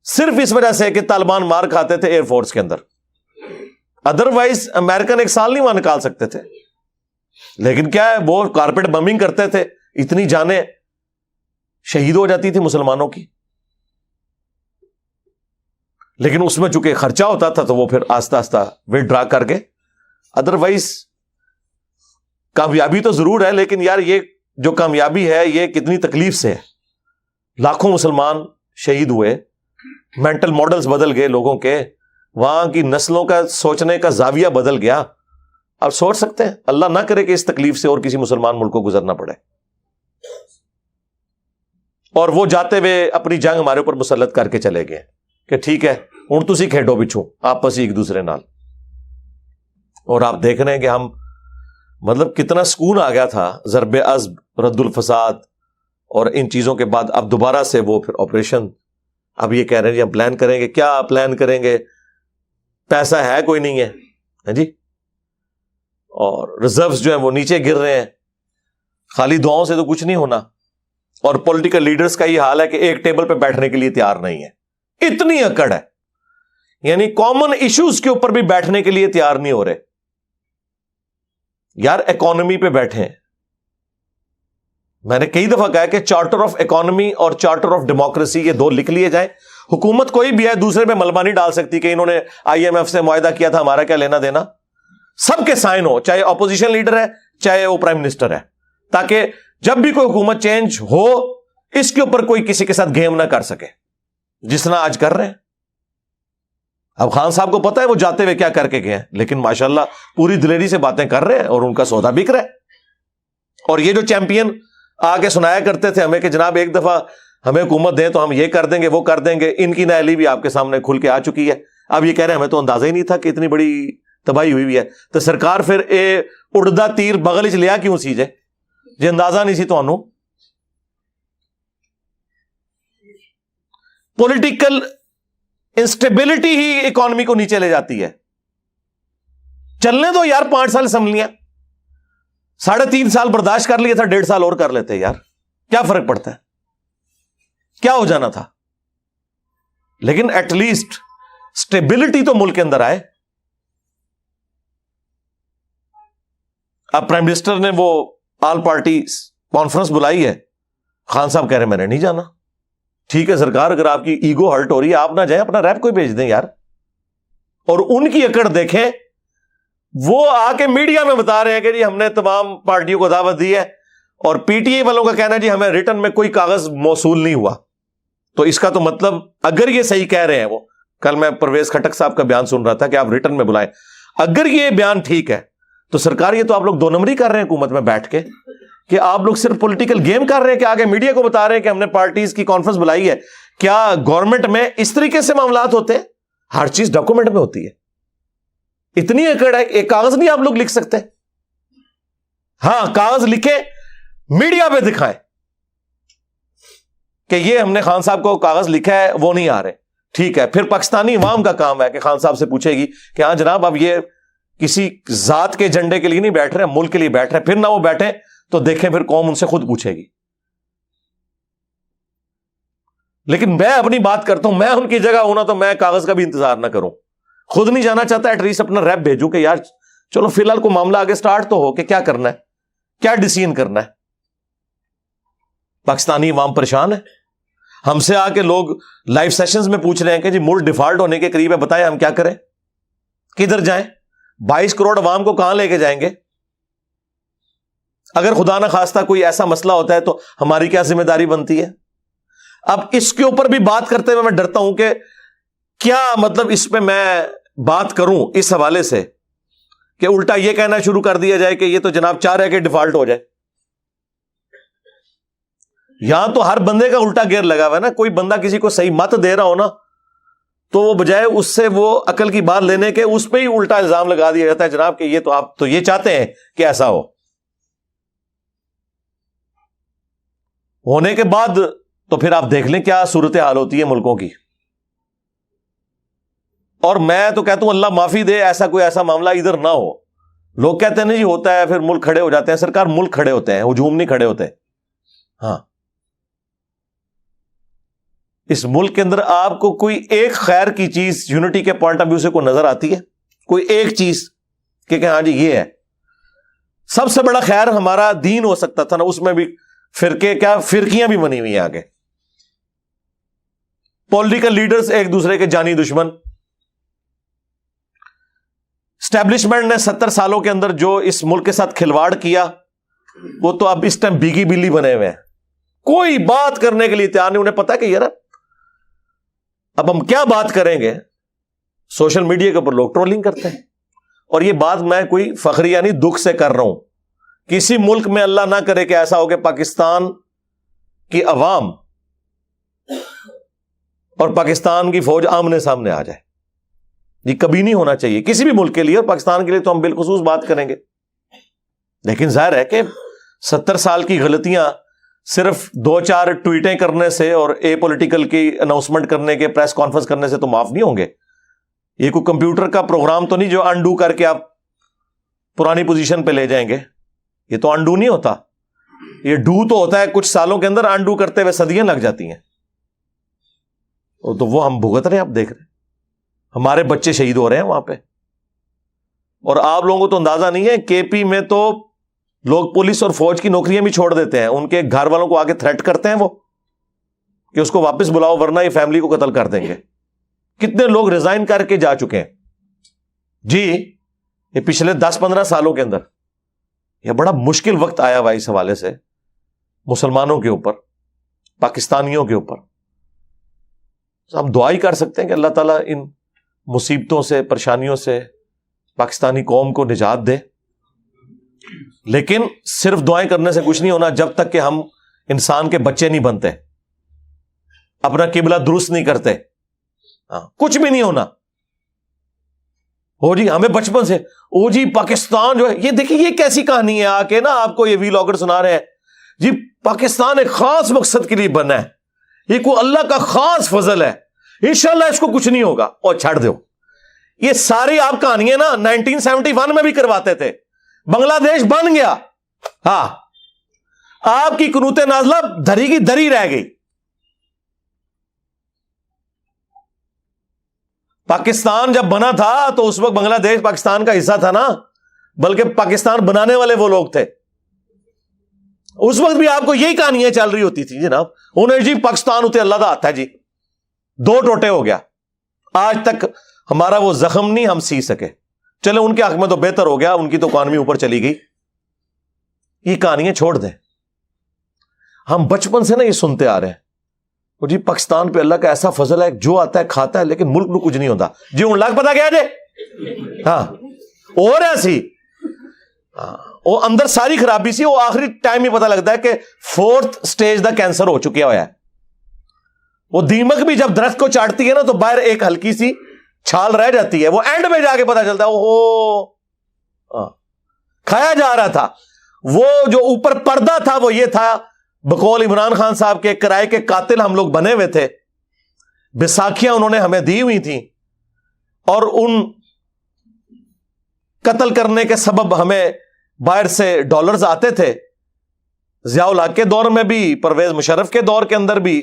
[SPEAKER 1] صرف اس وجہ سے کہ طالبان مار کھاتے تھے ایئر فورس کے اندر. ادروائز امریکن 1 سال نہیں وہاں نکال سکتے تھے. لیکن کیا ہے, وہ کارپیٹ بمبنگ کرتے تھے, اتنی جانیں شہید ہو جاتی تھی مسلمانوں کی. لیکن اس میں چونکہ خرچہ ہوتا تھا تو وہ پھر آہستہ آہستہ ود ڈرا کر کے. ادروائز کامیابی تو ضرور ہے, لیکن یار یہ جو کامیابی ہے یہ کتنی تکلیف سے ہے. لاکھوں مسلمان شہید ہوئے, مینٹل ماڈلز بدل گئے لوگوں کے, وہاں کی نسلوں کا سوچنے کا زاویہ بدل گیا. آپ سوچ سکتے ہیں, اللہ نہ کرے کہ اس تکلیف سے اور کسی مسلمان ملک کو گزرنا پڑے. اور وہ جاتے ہوئے اپنی جنگ ہمارے اوپر مسلط کر کے چلے گئے کہ ٹھیک ہے ہوں تسی کھیڈو بچھو آپس ہی ایک دوسرے نال. اور آپ دیکھ رہے ہیں کہ ہم مطلب کتنا سکون آ گیا تھا ضرب عزب, رد الفساد اور ان چیزوں کے بعد. اب دوبارہ سے وہ پھر آپریشن, اب یہ کہہ رہے ہیں جی ہم پلان کریں گے. کیا پلان کریں گے, پیسہ ہے کوئی نہیں ہے جی, اور ریزروز جو ہیں وہ نیچے گر رہے ہیں. خالی دعاؤں سے تو کچھ نہیں ہونا. اور پولیٹیکل لیڈرز کا یہ حال ہے کہ ایک ٹیبل پہ بیٹھنے کے لیے تیار نہیں ہے. اتنی اکڑ ہے, یعنی کامن ایشوز کے اوپر بھی بیٹھنے کے لیے تیار نہیں ہو رہے. یار اکانومی پہ بیٹھے. میں نے کئی دفعہ کہا کہ چارٹر آف اکانومی اور چارٹر آف ڈیموکریسی یہ 2 لکھ لیے جائیں. حکومت کوئی بھی ہے دوسرے پہ ملبہ نہیں ڈال سکتی کہ انہوں نے IMF سے معاہدہ کیا تھا, ہمارا کیا لینا دینا. سب کے سائن ہو, چاہے اپوزیشن لیڈر ہے چاہے وہ پرائم منسٹر ہے, تاکہ جب بھی کوئی حکومت چینج ہو اس کے اوپر کوئی کسی کے ساتھ گیم نہ کر سکے, جس طرح آج کر رہے ہیں. اب خان صاحب کو پتا ہے وہ جاتے ہوئے کیا کر کے گئے ہیں, لیکن ماشاءاللہ پوری دلیری سے باتیں کر رہے ہیں اور ان کا سودا بک رہا ہے. اور یہ جو چیمپئن آ کے سنایا کرتے تھے ہمیں کہ جناب ایک دفعہ ہمیں حکومت دیں تو ہم یہ کر دیں گے وہ کر دیں گے, ان کی نااہلی بھی آپ کے سامنے کھل کے آ چکی ہے. اب یہ کہہ رہے ہیں ہمیں تو اندازہ ہی نہیں تھا کہ اتنی بڑی تباہی ہوئی ہے. تو سرکار پھر اڑدا تیر بغل چ لیا کیوں سی جے اندازہ نہیں سی تانوں. پولیٹیکل انسٹیبلٹی ہی اکانومی کو نیچے لے جاتی ہے. چلنے دو یار 5 سال اسمبلیاں, 3.5 سال برداشت کر لیا تھا, 1.5 سال اور کر لیتے یار, کیا فرق پڑتا ہے, کیا ہو جانا تھا. لیکن ایٹ لیسٹ اسٹیبلٹی تو ملک کے اندر آئے. اب پرائم منسٹر نے وہ آل پارٹی کانفرنس بلائی ہے, خان صاحب کہہ رہے میں نے نہیں جانا. ٹھیک ہے سرکار, اگر آپ کی ایگو ہرٹ ہو رہی ہے آپ نہ جائیں, اپنا ریپ کوئی بھیج دیں یار. اور ان کی اکڑ دیکھیں, وہ آ کے میڈیا میں بتا رہے ہیں کہ جی ہم نے تمام پارٹیوں کو دعوت دی ہے, اور PTI والوں کا کہنا ہے جی ہمیں ریٹن میں کوئی کاغذ موصول نہیں ہوا. تو اس کا تو مطلب اگر یہ صحیح کہہ رہے ہیں, وہ کل میں پرویز خٹک صاحب کا بیان سن رہا تھا کہ آپ ریٹن میں بلائیں, اگر یہ بیان ٹھیک ہے تو سرکار یہ تو آپ لوگ 2 نمبری کر رہے ہیں حکومت میں بیٹھ کے, کہ آپ لوگ صرف پولیٹیکل گیم کر رہے ہیں کہ آگے میڈیا کو بتا رہے ہیں کہ ہم نے پارٹیز کی کانفرنس بلائی ہے. کیا گورنمنٹ میں اس طریقے سے معاملات ہوتے ہیں؟ ہر چیز ڈاکومنٹ میں ہوتی ہے. اتنی اکڑ ہے, ایک کاغذ نہیں آپ لوگ لکھ سکتے. ہاں کاغذ لکھیں, میڈیا پہ دکھائیں کہ یہ ہم نے خان صاحب کو کاغذ لکھا ہے, وہ نہیں آ رہے. ٹھیک ہے, پھر پاکستانی عوام کا کام ہے کہ خان صاحب سے پوچھے گی کہ ہاں جناب اب یہ کسی ذات کے جھنڈے کے لیے نہیں بیٹھ رہے, ملک کے لیے بیٹھ رہے. پھر نہ وہ بیٹھے تو دیکھیں پھر قوم ان سے خود پوچھے گی. لیکن میں اپنی بات کرتا ہوں, میں ان کی جگہ ہونا تو میں کاغذ کا بھی انتظار نہ کروں. خود نہیں جانا چاہتا, ایٹ لیسٹ اپنا ریپ بھیجوں کہ یار چلو فی الحال کو معاملہ آگے سٹارٹ تو ہو کہ کیا کرنا ہے, کیا ڈیسیژن کرنا ہے. پاکستانی عوام پریشان ہے. ہم سے آ کے لوگ لائیو سیشنز میں پوچھ رہے ہیں کہ جی ملک ڈیفالٹ ہونے کے قریب ہے, بتائیں ہم کیا کریں, کدھر جائیں, 22 کروڑ عوام کو کہاں لے کے جائیں گے؟ اگر خدا نہ خواستہ کوئی ایسا مسئلہ ہوتا ہے تو ہماری کیا ذمہ داری بنتی ہے؟ اب اس کے اوپر بھی بات کرتے ہوئے میں ڈرتا ہوں کہ کیا مطلب اس پہ میں بات کروں اس حوالے سے کہ الٹا یہ کہنا شروع کر دیا جائے کہ یہ تو جناب چاہ رہے کہ ڈیفالٹ ہو جائے. یہاں تو ہر بندے کا الٹا گیئر لگا ہوا ہے نا. کوئی بندہ کسی کو صحیح مت دے رہا ہو نا تو وہ بجائے اس سے وہ عقل کی بات لینے کے اس پہ ہی الٹا الزام لگا دیا جاتا ہے جناب کہ یہ تو آپ تو یہ چاہتے ہیں کہ ایسا ہو. ہونے کے بعد تو پھر آپ دیکھ لیں کیا صورتحال ہوتی ہے ملکوں کی. اور میں تو کہتا ہوں اللہ معافی دے ایسا کوئی ایسا معاملہ ادھر نہ ہو. لوگ کہتے ہیں نہیں جی ہوتا ہے, پھر ملک کھڑے ہو جاتے ہیں. سرکار ملک کھڑے ہوتے ہیں, ہجوم نہیں کھڑے ہوتے. ہاں اس ملک کے اندر آپ کو کوئی ایک خیر کی چیز یونٹی کے پوائنٹ آف ویو سے کوئی نظر آتی ہے؟ کوئی ایک چیز کہ ہاں جی یہ ہے. سب سے بڑا خیر ہمارا دین ہو سکتا تھا نا, اس میں بھی فرقے کیا فرقیاں بھی بنی ہوئی ہیں آگے. پولیٹیکل لیڈرز ایک دوسرے کے جانی دشمن. اسٹیبلشمنٹ نے 70 سالوں کے اندر جو اس ملک کے ساتھ کھلواڑ کیا وہ تو اب اس ٹائم بیگی بلی بنے ہوئے ہیں. کوئی بات کرنے کے لیے تیار نہیں. انہیں پتا کہ یار اب ہم کیا بات کریں گے. سوشل میڈیا کے اوپر لوگ ٹرولنگ کرتے ہیں. اور یہ بات میں کوئی فخریہ نہیں دکھ سے کر رہا ہوں. کسی ملک میں اللہ نہ کرے کہ ایسا ہو کہ پاکستان کی عوام اور پاکستان کی فوج آمنے سامنے آ جائے. یہ کبھی نہیں ہونا چاہیے کسی بھی ملک کے لیے, اور پاکستان کے لیے تو ہم بالخصوص بات کریں گے. لیکن ظاہر ہے کہ 70 سال کی غلطیاں صرف 2-4 ٹویٹیں کرنے سے اور اے پولیٹیکل کی اناؤنسمنٹ کرنے کے پریس کانفرنس کرنے سے تو معاف نہیں ہوں گے. یہ کوئی کمپیوٹر کا پروگرام تو نہیں جو انڈو کر کے آپ پرانی پوزیشن پہ لے جائیں گے. یہ تو انڈو نہیں ہوتا, یہ ڈو تو ہوتا ہے. کچھ سالوں کے اندر انڈو کرتے ہوئے صدیاں لگ جاتی ہیں. تو وہ ہم بھگت رہے ہیں, آپ دیکھ رہے ہیں ہمارے بچے شہید ہو رہے ہیں وہاں پہ. اور آپ لوگوں کو تو اندازہ نہیں ہے, کے پی میں تو لوگ پولیس اور فوج کی نوکریاں بھی چھوڑ دیتے ہیں. ان کے گھر والوں کو آگے تھریٹ کرتے ہیں وہ کہ اس کو واپس بلاؤ ورنہ یہ فیملی کو قتل کر دیں گے. کتنے لوگ ریزائن کر کے جا چکے ہیں جی یہ پچھلے 10-15 سالوں کے اندر. یہ بڑا مشکل وقت آیا ہوا اس حوالے سے مسلمانوں کے اوپر, پاکستانیوں کے اوپر. ہم دعا ہی کر سکتے ہیں کہ اللہ تعالیٰ ان مصیبتوں سے پریشانیوں سے پاکستانی قوم کو نجات دے. لیکن صرف دعائیں کرنے سے کچھ نہیں ہونا جب تک کہ ہم انسان کے بچے نہیں بنتے, اپنا قبلہ درست نہیں کرتے. کچھ بھی نہیں ہونا. جی ہمیں بچپن سے جی پاکستان جو ہے, یہ دیکھیں یہ کیسی کہانی ہے. آ کے نا آپ کو یہ ویلاگر سنا رہے ہیں جی پاکستان ایک خاص مقصد کے لیے بنا ہے, یہ کوئی اللہ کا خاص فضل ہے, انشاءاللہ اس کو کچھ نہیں ہوگا. اور چھڑ دو یہ ساری آپ کہانیاں نا 1971 میں بھی کرواتے تھے. بنگلہ دیش بن گیا, ہاں آپ کی قنوت نازلہ دھری کی دھری رہ گئی. پاکستان جب بنا تھا تو اس وقت بنگلہ دیش پاکستان کا حصہ تھا نا, بلکہ پاکستان بنانے والے وہ لوگ تھے. اس وقت بھی آپ کو یہی کہانیاں چل رہی ہوتی تھی جناب. انہیں جی پاکستان اتنے اللہ کا ہاتھ ہے جی, 2 ٹوٹے ہو گیا. آج تک ہمارا وہ زخم نہیں ہم سی سکے. چلے ان کے حق میں تو بہتر ہو گیا, ان کی تو اکانومی اوپر چلی گئی. یہ کہانیاں چھوڑ دیں. ہم بچپن سے نا یہ سنتے آ رہے ہیں جی پاکستان پہ اللہ کا ایسا فضل ہے, جو آتا ہے کھاتا ہے, لیکن ملک میں کچھ نہیں ہوتا. جی ان لاکھ پتا کیا جی ہاں اور ایسی وہ اندر ساری خرابی سی. وہ آخری ٹائم ہی پتا لگتا ہے کہ 4th سٹیج دا کینسر ہو چکا ہوا ہے. وہ دیمک بھی جب درخت کو چاٹتی ہے نا تو باہر ایک ہلکی سی چھال رہ جاتی ہے, وہ اینڈ میں جا کے پتا چلتا ہے کھایا جا رہا تھا. وہ جو اوپر پردہ تھا وہ یہ تھا, بقول عمران خان صاحب کے کرائے کے قاتل ہم لوگ بنے ہوئے تھے. بیساکھیاں انہوں نے ہمیں دی ہوئی تھیں, اور ان قتل کرنے کے سبب ہمیں باہر سے ڈالرز آتے تھے. ضیاء الحق کے دور میں بھی, پرویز مشرف کے دور کے اندر بھی,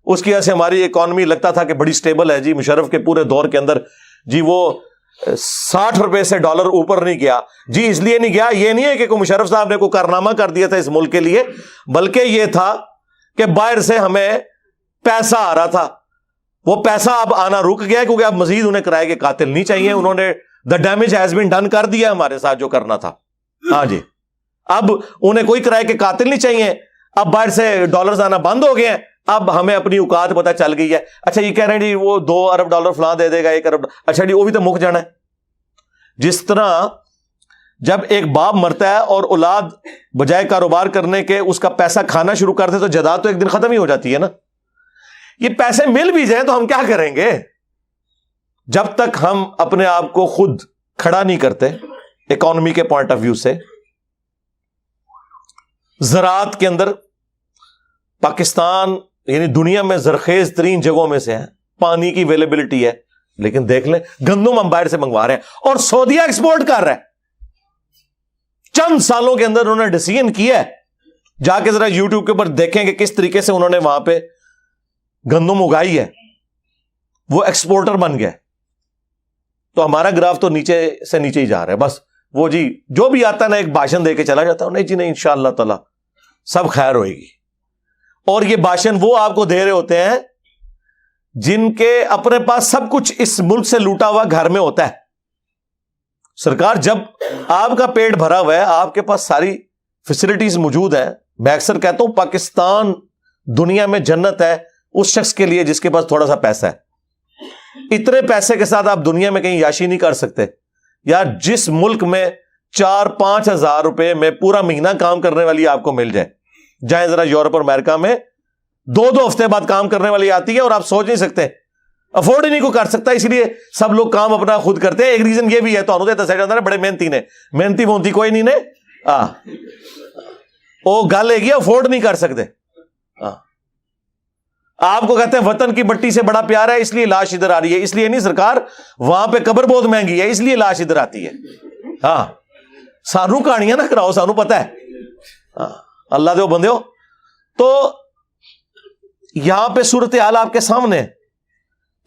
[SPEAKER 1] اس کی وجہ سے ہماری اکانومی لگتا تھا کہ بڑی سٹیبل ہے. جی مشرف کے پورے دور کے اندر جی وہ 60 روپے سے ڈالر اوپر نہیں گیا. جی اس لیے نہیں گیا, یہ نہیں ہے کہ کوئی مشرف صاحب نے کوئی کارنامہ کر دیا تھا اس ملک کے لیے, بلکہ یہ تھا کہ باہر سے ہمیں پیسہ آ رہا تھا, وہ پیسہ اب آنا رک گیا کیونکہ اب مزید انہیں کرائے کے قاتل نہیں چاہیے, انہوں نے the damage has been done کر دیا ہمارے ساتھ جو کرنا تھا. ہاں جی, اب انہیں کوئی کرائے کے قاتل نہیں چاہیے, اب باہر سے ڈالرز آنا بند ہو گئے ہیں, اب ہمیں اپنی اوقات پتہ چل گئی ہے. اچھا یہ کہہ رہے ہیں جی وہ $2 ارب فلاں دے دے گا, 1 ارب, اچھا جی وہ بھی تو مک جانا ہے. جس طرح جب ایک باپ مرتا ہے اور اولاد بجائے کاروبار کرنے کے اس کا پیسہ کھانا شروع کرتے تو جائیداد تو ایک دن ختم ہی ہو جاتی ہے نا. یہ پیسے مل بھی جائیں تو ہم کیا کریں گے جب تک ہم اپنے آپ کو خود کھڑا نہیں کرتے اکانومی کے پوائنٹ آف ویو سے. زراعت کے اندر پاکستان یعنی دنیا میں زرخیز ترین جگہوں میں سے ہے, پانی کی اویلیبلٹی ہے, لیکن دیکھ لیں گندم ہم باہر سے منگوا رہے ہیں اور سعودیہ ایکسپورٹ کر رہا ہے. چند سالوں کے اندر انہوں نے ڈیسیژن کیا ہے, جا کے ذرا یوٹیوب کے اوپر دیکھیں کہ کس طریقے سے انہوں نے وہاں پہ گندم اگائی ہے, وہ ایکسپورٹر بن گیا. تو ہمارا گراف تو نیچے سے نیچے ہی جا رہا ہے. بس وہ جی جو بھی آتا ہے نا ایک بھاشن دے کے چلا جاتا ہے, نہیں جی نہیں انشاءاللہ تعالی سب خیر ہوئے گی. اور یہ بھاشن وہ آپ کو دے رہے ہوتے ہیں جن کے اپنے پاس سب کچھ اس ملک سے لوٹا ہوا گھر میں ہوتا ہے. سرکار جب آپ کا پیٹ بھرا ہوا ہے, آپ کے پاس ساری فیسلٹیز موجود ہیں, میں اکثر کہتا ہوں پاکستان دنیا میں جنت ہے اس شخص کے لیے جس کے پاس تھوڑا سا پیسہ ہے. اتنے پیسے کے ساتھ آپ دنیا میں کہیں یاشی نہیں کر سکتے. یا جس ملک میں 4-5 ہزار روپے میں پورا مہینہ کام کرنے والی آپ کو مل جائے, جائیں ذرا یورپ اور امریکہ میں 2 ہفتے بعد کام کرنے والی آتی ہے اور آپ سوچ نہیں سکتے, افورڈ ہی نہیں کو کر سکتا, اس لیے سب لوگ کام اپنا خود کرتے ہیں. ایک ریزن یہ بھی ہے, تو دسیا جاتا ہے بڑے محنتی نے, محنتی وونتی کوئی نہیں نے, وہ گل ہے کہ افورڈ نہیں کر سکتے. آپ کو کہتے ہیں وطن کی مٹی سے بڑا پیار ہے اس لیے لاش ادھر آ رہی ہے, اس لیے نہیں سرکار وہاں پہ قبر بہت مہنگی ہے اس لیے لاش ادھر آتی ہے. ہاں سانو کہانیاں نہ کراؤ, سانو پتہ ہے. اللہ دے بندے ہو. تو یہاں پہ صورتحال آپ کے سامنے,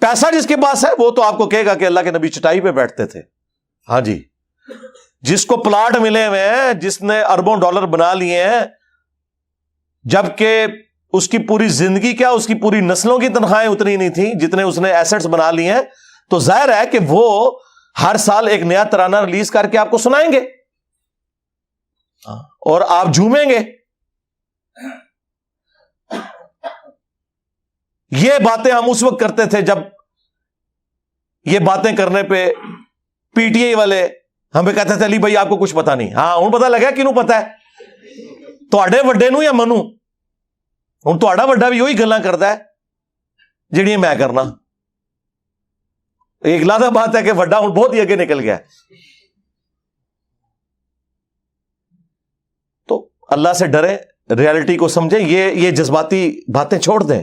[SPEAKER 1] پیسہ جس کے پاس ہے وہ تو آپ کو کہے گا کہ اللہ کے نبی چٹائی پہ بیٹھتے تھے. ہاں جی, جس کو پلاٹ ملے ہوئے ہیں, جس نے اربوں ڈالر بنا لیے ہیں, جبکہ اس کی پوری زندگی کیا اس کی پوری نسلوں کی تنخواہیں اتنی نہیں تھیں جتنے اس نے ایسٹس بنا لیے ہیں, تو ظاہر ہے کہ وہ ہر سال ایک نیا ترانہ ریلیز کر کے آپ کو سنائیں گے اور آپ جھومیں گے. یہ باتیں ہم اس وقت کرتے تھے جب یہ باتیں کرنے پہ پی ٹی آئی والے ہمیں کہتے تھے علی بھائی آپ کو کچھ پتا نہیں. ہاں ہوں پتا لگا کنوں پتا ہے, تواڈے وڈے نو یا منو, ہوں تواڈا وڈا بھی وہی گلاں کردا ہے جہڑیاں میں کرنا. ایک لازہ بات ہے کہ وڈا ہوں بہت ہی آگے نکل گیا. تو اللہ سے ڈرے, ریالٹی کو سمجھیں, یہ جذباتی باتیں چھوڑ دیں.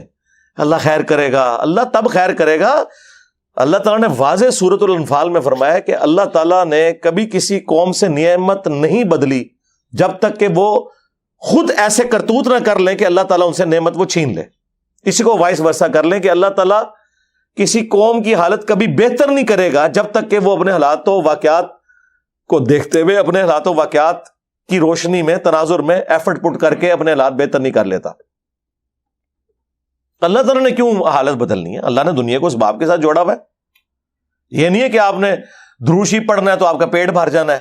[SPEAKER 1] اللہ خیر کرے گا, اللہ تب خیر کرے گا. اللہ تعالیٰ نے واضح سورۃ الانفال میں فرمایا کہ اللہ تعالیٰ نے کبھی کسی قوم سے نعمت نہیں بدلی جب تک کہ وہ خود ایسے کرتوت نہ کر لیں کہ اللہ تعالیٰ ان سے نعمت وہ چھین لے. اسی کو وائس ورسا کر لیں کہ اللہ تعالیٰ کسی قوم کی حالت کبھی بہتر نہیں کرے گا جب تک کہ وہ اپنے حالات و واقعات کو دیکھتے ہوئے اپنے حالات و واقعات کی روشنی میں تناظر میں ایفرٹ پٹ کر کے اپنے حالات بہتر نہیں کر لیتا. اللہ تعالیٰ نے کیوں حالت بدلنی ہے؟ اللہ نے دنیا کو اس باپ کے ساتھ جوڑا ہوا ہے. یہ نہیں ہے کہ آپ نے دروشی پڑھنا ہے تو آپ کا پیٹ بھر جانا ہے,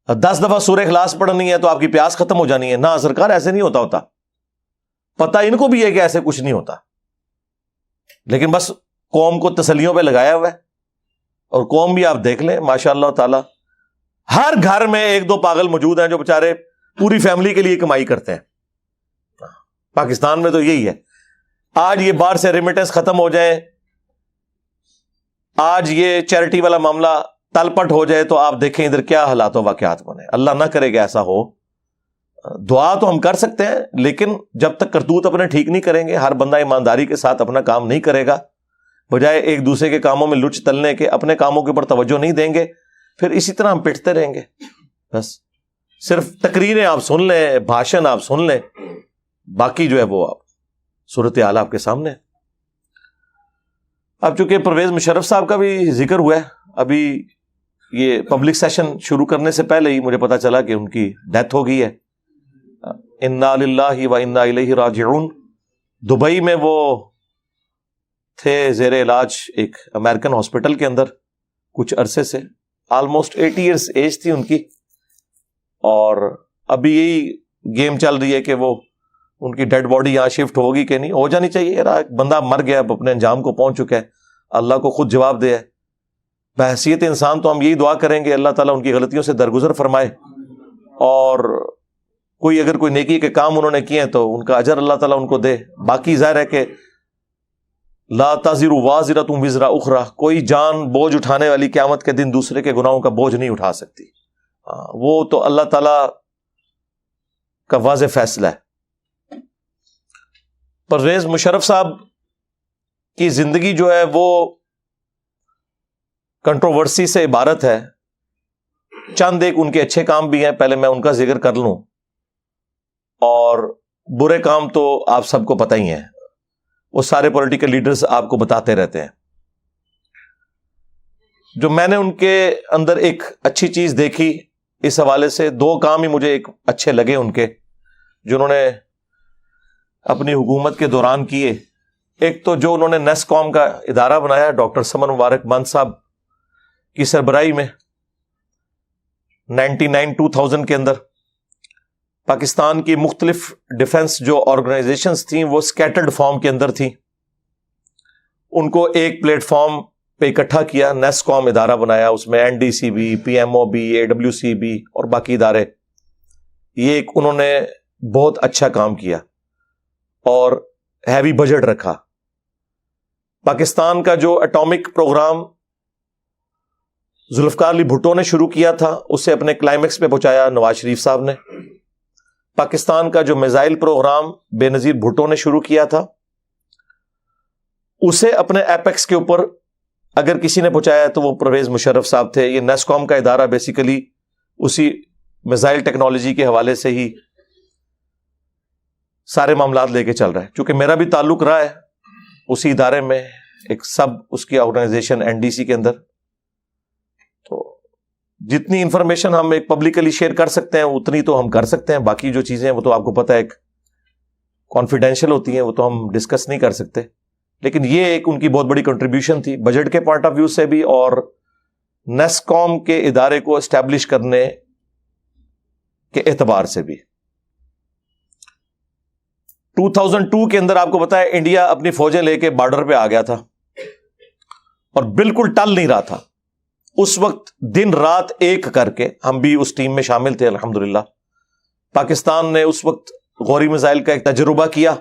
[SPEAKER 1] 10 دفعہ سورہ اخلاص پڑھنی ہے تو آپ کی پیاس ختم ہو جانی ہے. نہ سرکار, ایسے نہیں ہوتا. پتہ ان کو بھی ہے کہ ایسے کچھ نہیں ہوتا, لیکن بس قوم کو تسلیوں پہ لگایا ہوا ہے. اور قوم بھی آپ دیکھ لیں ماشاء اللہ تعالی, ہر گھر میں 1-2 پاگل موجود ہیں جو بےچارے پوری فیملی کے لیے کمائی کرتے ہیں. پاکستان میں تو یہی ہے. آج یہ باہر سے ریمیٹنس ختم ہو جائے, آج یہ چیریٹی والا معاملہ تل پٹ ہو جائے, تو آپ دیکھیں ادھر کیا حالات و واقعات بنے. اللہ نہ کرے گا ایسا ہو. دعا تو ہم کر سکتے ہیں, لیکن جب تک کرتوت اپنے ٹھیک نہیں کریں گے, ہر بندہ ایمانداری کے ساتھ اپنا کام نہیں کرے گا, بجائے ایک دوسرے کے کاموں میں لچ تلنے کے اپنے کاموں کے اوپر توجہ نہیں دیں گے, پھر اسی طرح ہم پٹتے رہیں گے. بس صرف تقریریں آپ سن لیں, بھاشن آپ سن لیں, باقی جو ہے وہ آپ صورتحال آپ کے سامنے. اب چونکہ پرویز مشرف صاحب کا بھی ذکر ہوا ہے, ابھی یہ پبلک سیشن شروع کرنے سے پہلے ہی مجھے پتا چلا کہ ان کی ڈیتھ ہو گئی ہے. انا للہ و انا الیہ راجعون. دبئی میں وہ تھے زیر علاج ایک امریکن ہاسپٹل کے اندر کچھ عرصے سے، آلموسٹ 80 ایئرس ایج تھی ان کی، اور ابھی یہی گیم چل رہی ہے کہ وہ ان کی ڈیڈ باڈی یہاں شفٹ ہوگی کہ نہیں، ہو جانی چاہیے یار، بندہ مر گیا، اب اپنے انجام کو پہنچ چکا ہے، اللہ کو خود جواب دے ہے۔ بحیثیت انسان تو ہم یہی دعا کریں گے اللہ تعالیٰ ان کی غلطیوں سے درگزر فرمائے، اور کوئی اگر کوئی نیکی کے کام انہوں نے کیے ہیں تو ان کا اجر اللہ تعالیٰ ان کو دے۔ باقی ظاہر ہے کہ لا تزر وازرۃ وزر اخری، کوئی جان بوجھ اٹھانے والی قیامت کے دن دوسرے کے گناہوں کا بوجھ نہیں اٹھا سکتی، وہ تو اللہ تعالیٰ کا واضح فیصلہ ہے۔ پرویز مشرف صاحب کی زندگی جو ہے وہ کنٹروورسی سے عبارت ہے، چند ایک ان کے اچھے کام بھی ہیں، پہلے میں ان کا ذکر کر لوں، اور برے کام تو آپ سب کو پتہ ہی ہیں، وہ سارے پولیٹیکل لیڈرز آپ کو بتاتے رہتے ہیں۔ جو میں نے ان کے اندر ایک اچھی چیز دیکھی اس حوالے سے، دو کام ہی مجھے ایک اچھے لگے ان کے جو انہوں نے اپنی حکومت کے دوران کیے۔ ایک تو جو انہوں نے نیسکوم کا ادارہ بنایا ڈاکٹر سمن مبارک مند صاحب کی سربراہی میں 99-2000 کے اندر، پاکستان کی مختلف ڈیفنس جو آرگنائزیشنز تھیں وہ سکیٹرڈ فارم کے اندر تھیں، ان کو ایک پلیٹ فارم پہ اکٹھا کیا، نیسکوم ادارہ بنایا، اس میں NDCB، PMOB، AWCB اور باقی ادارے، یہ ایک انہوں نے بہت اچھا کام کیا اور ہیوی بجٹ رکھا۔ پاکستان کا جو اٹامک پروگرام ذوالفقار علی بھٹو نے شروع کیا تھا اسے اپنے کلائمیکس پہ پہنچایا نواز شریف صاحب نے۔ پاکستان کا جو میزائل پروگرام بے نظیر بھٹو نے شروع کیا تھا اسے اپنے ایپیکس کے اوپر اگر کسی نے پہنچایا تو وہ پرویز مشرف صاحب تھے۔ یہ نیسکوم کا ادارہ بیسیکلی اسی میزائل ٹیکنالوجی کے حوالے سے ہی سارے معاملات لے کے چل رہا ہے۔ چونکہ میرا بھی تعلق رہا ہے اسی ادارے میں، ایک سب اس کی آرگنائزیشن NDC کے اندر، تو جتنی انفارمیشن ہم ایک پبلکلی شیئر کر سکتے ہیں اتنی تو ہم کر سکتے ہیں، باقی جو چیزیں ہیں وہ تو آپ کو پتہ ہے ایک کانفیڈینشیل ہوتی ہیں، وہ تو ہم ڈسکس نہیں کر سکتے، لیکن یہ ایک ان کی بہت بڑی کنٹریبیوشن تھی بجٹ کے پوائنٹ آف ویو سے بھی اور نیسکوم کے ادارے کو اسٹیبلش کرنے کے اعتبار سے بھی۔ 2002 کے اندر آپ کو پتا ہے انڈیا اپنی فوجیں لے کے بارڈر پہ آ گیا تھا اور بالکل ٹل نہیں رہا تھا، اس وقت دن رات ایک کر کے ہم بھی اس ٹیم میں شامل تھے الحمدللہ۔ پاکستان نے اس وقت غوری میزائل کا ایک تجربہ کیا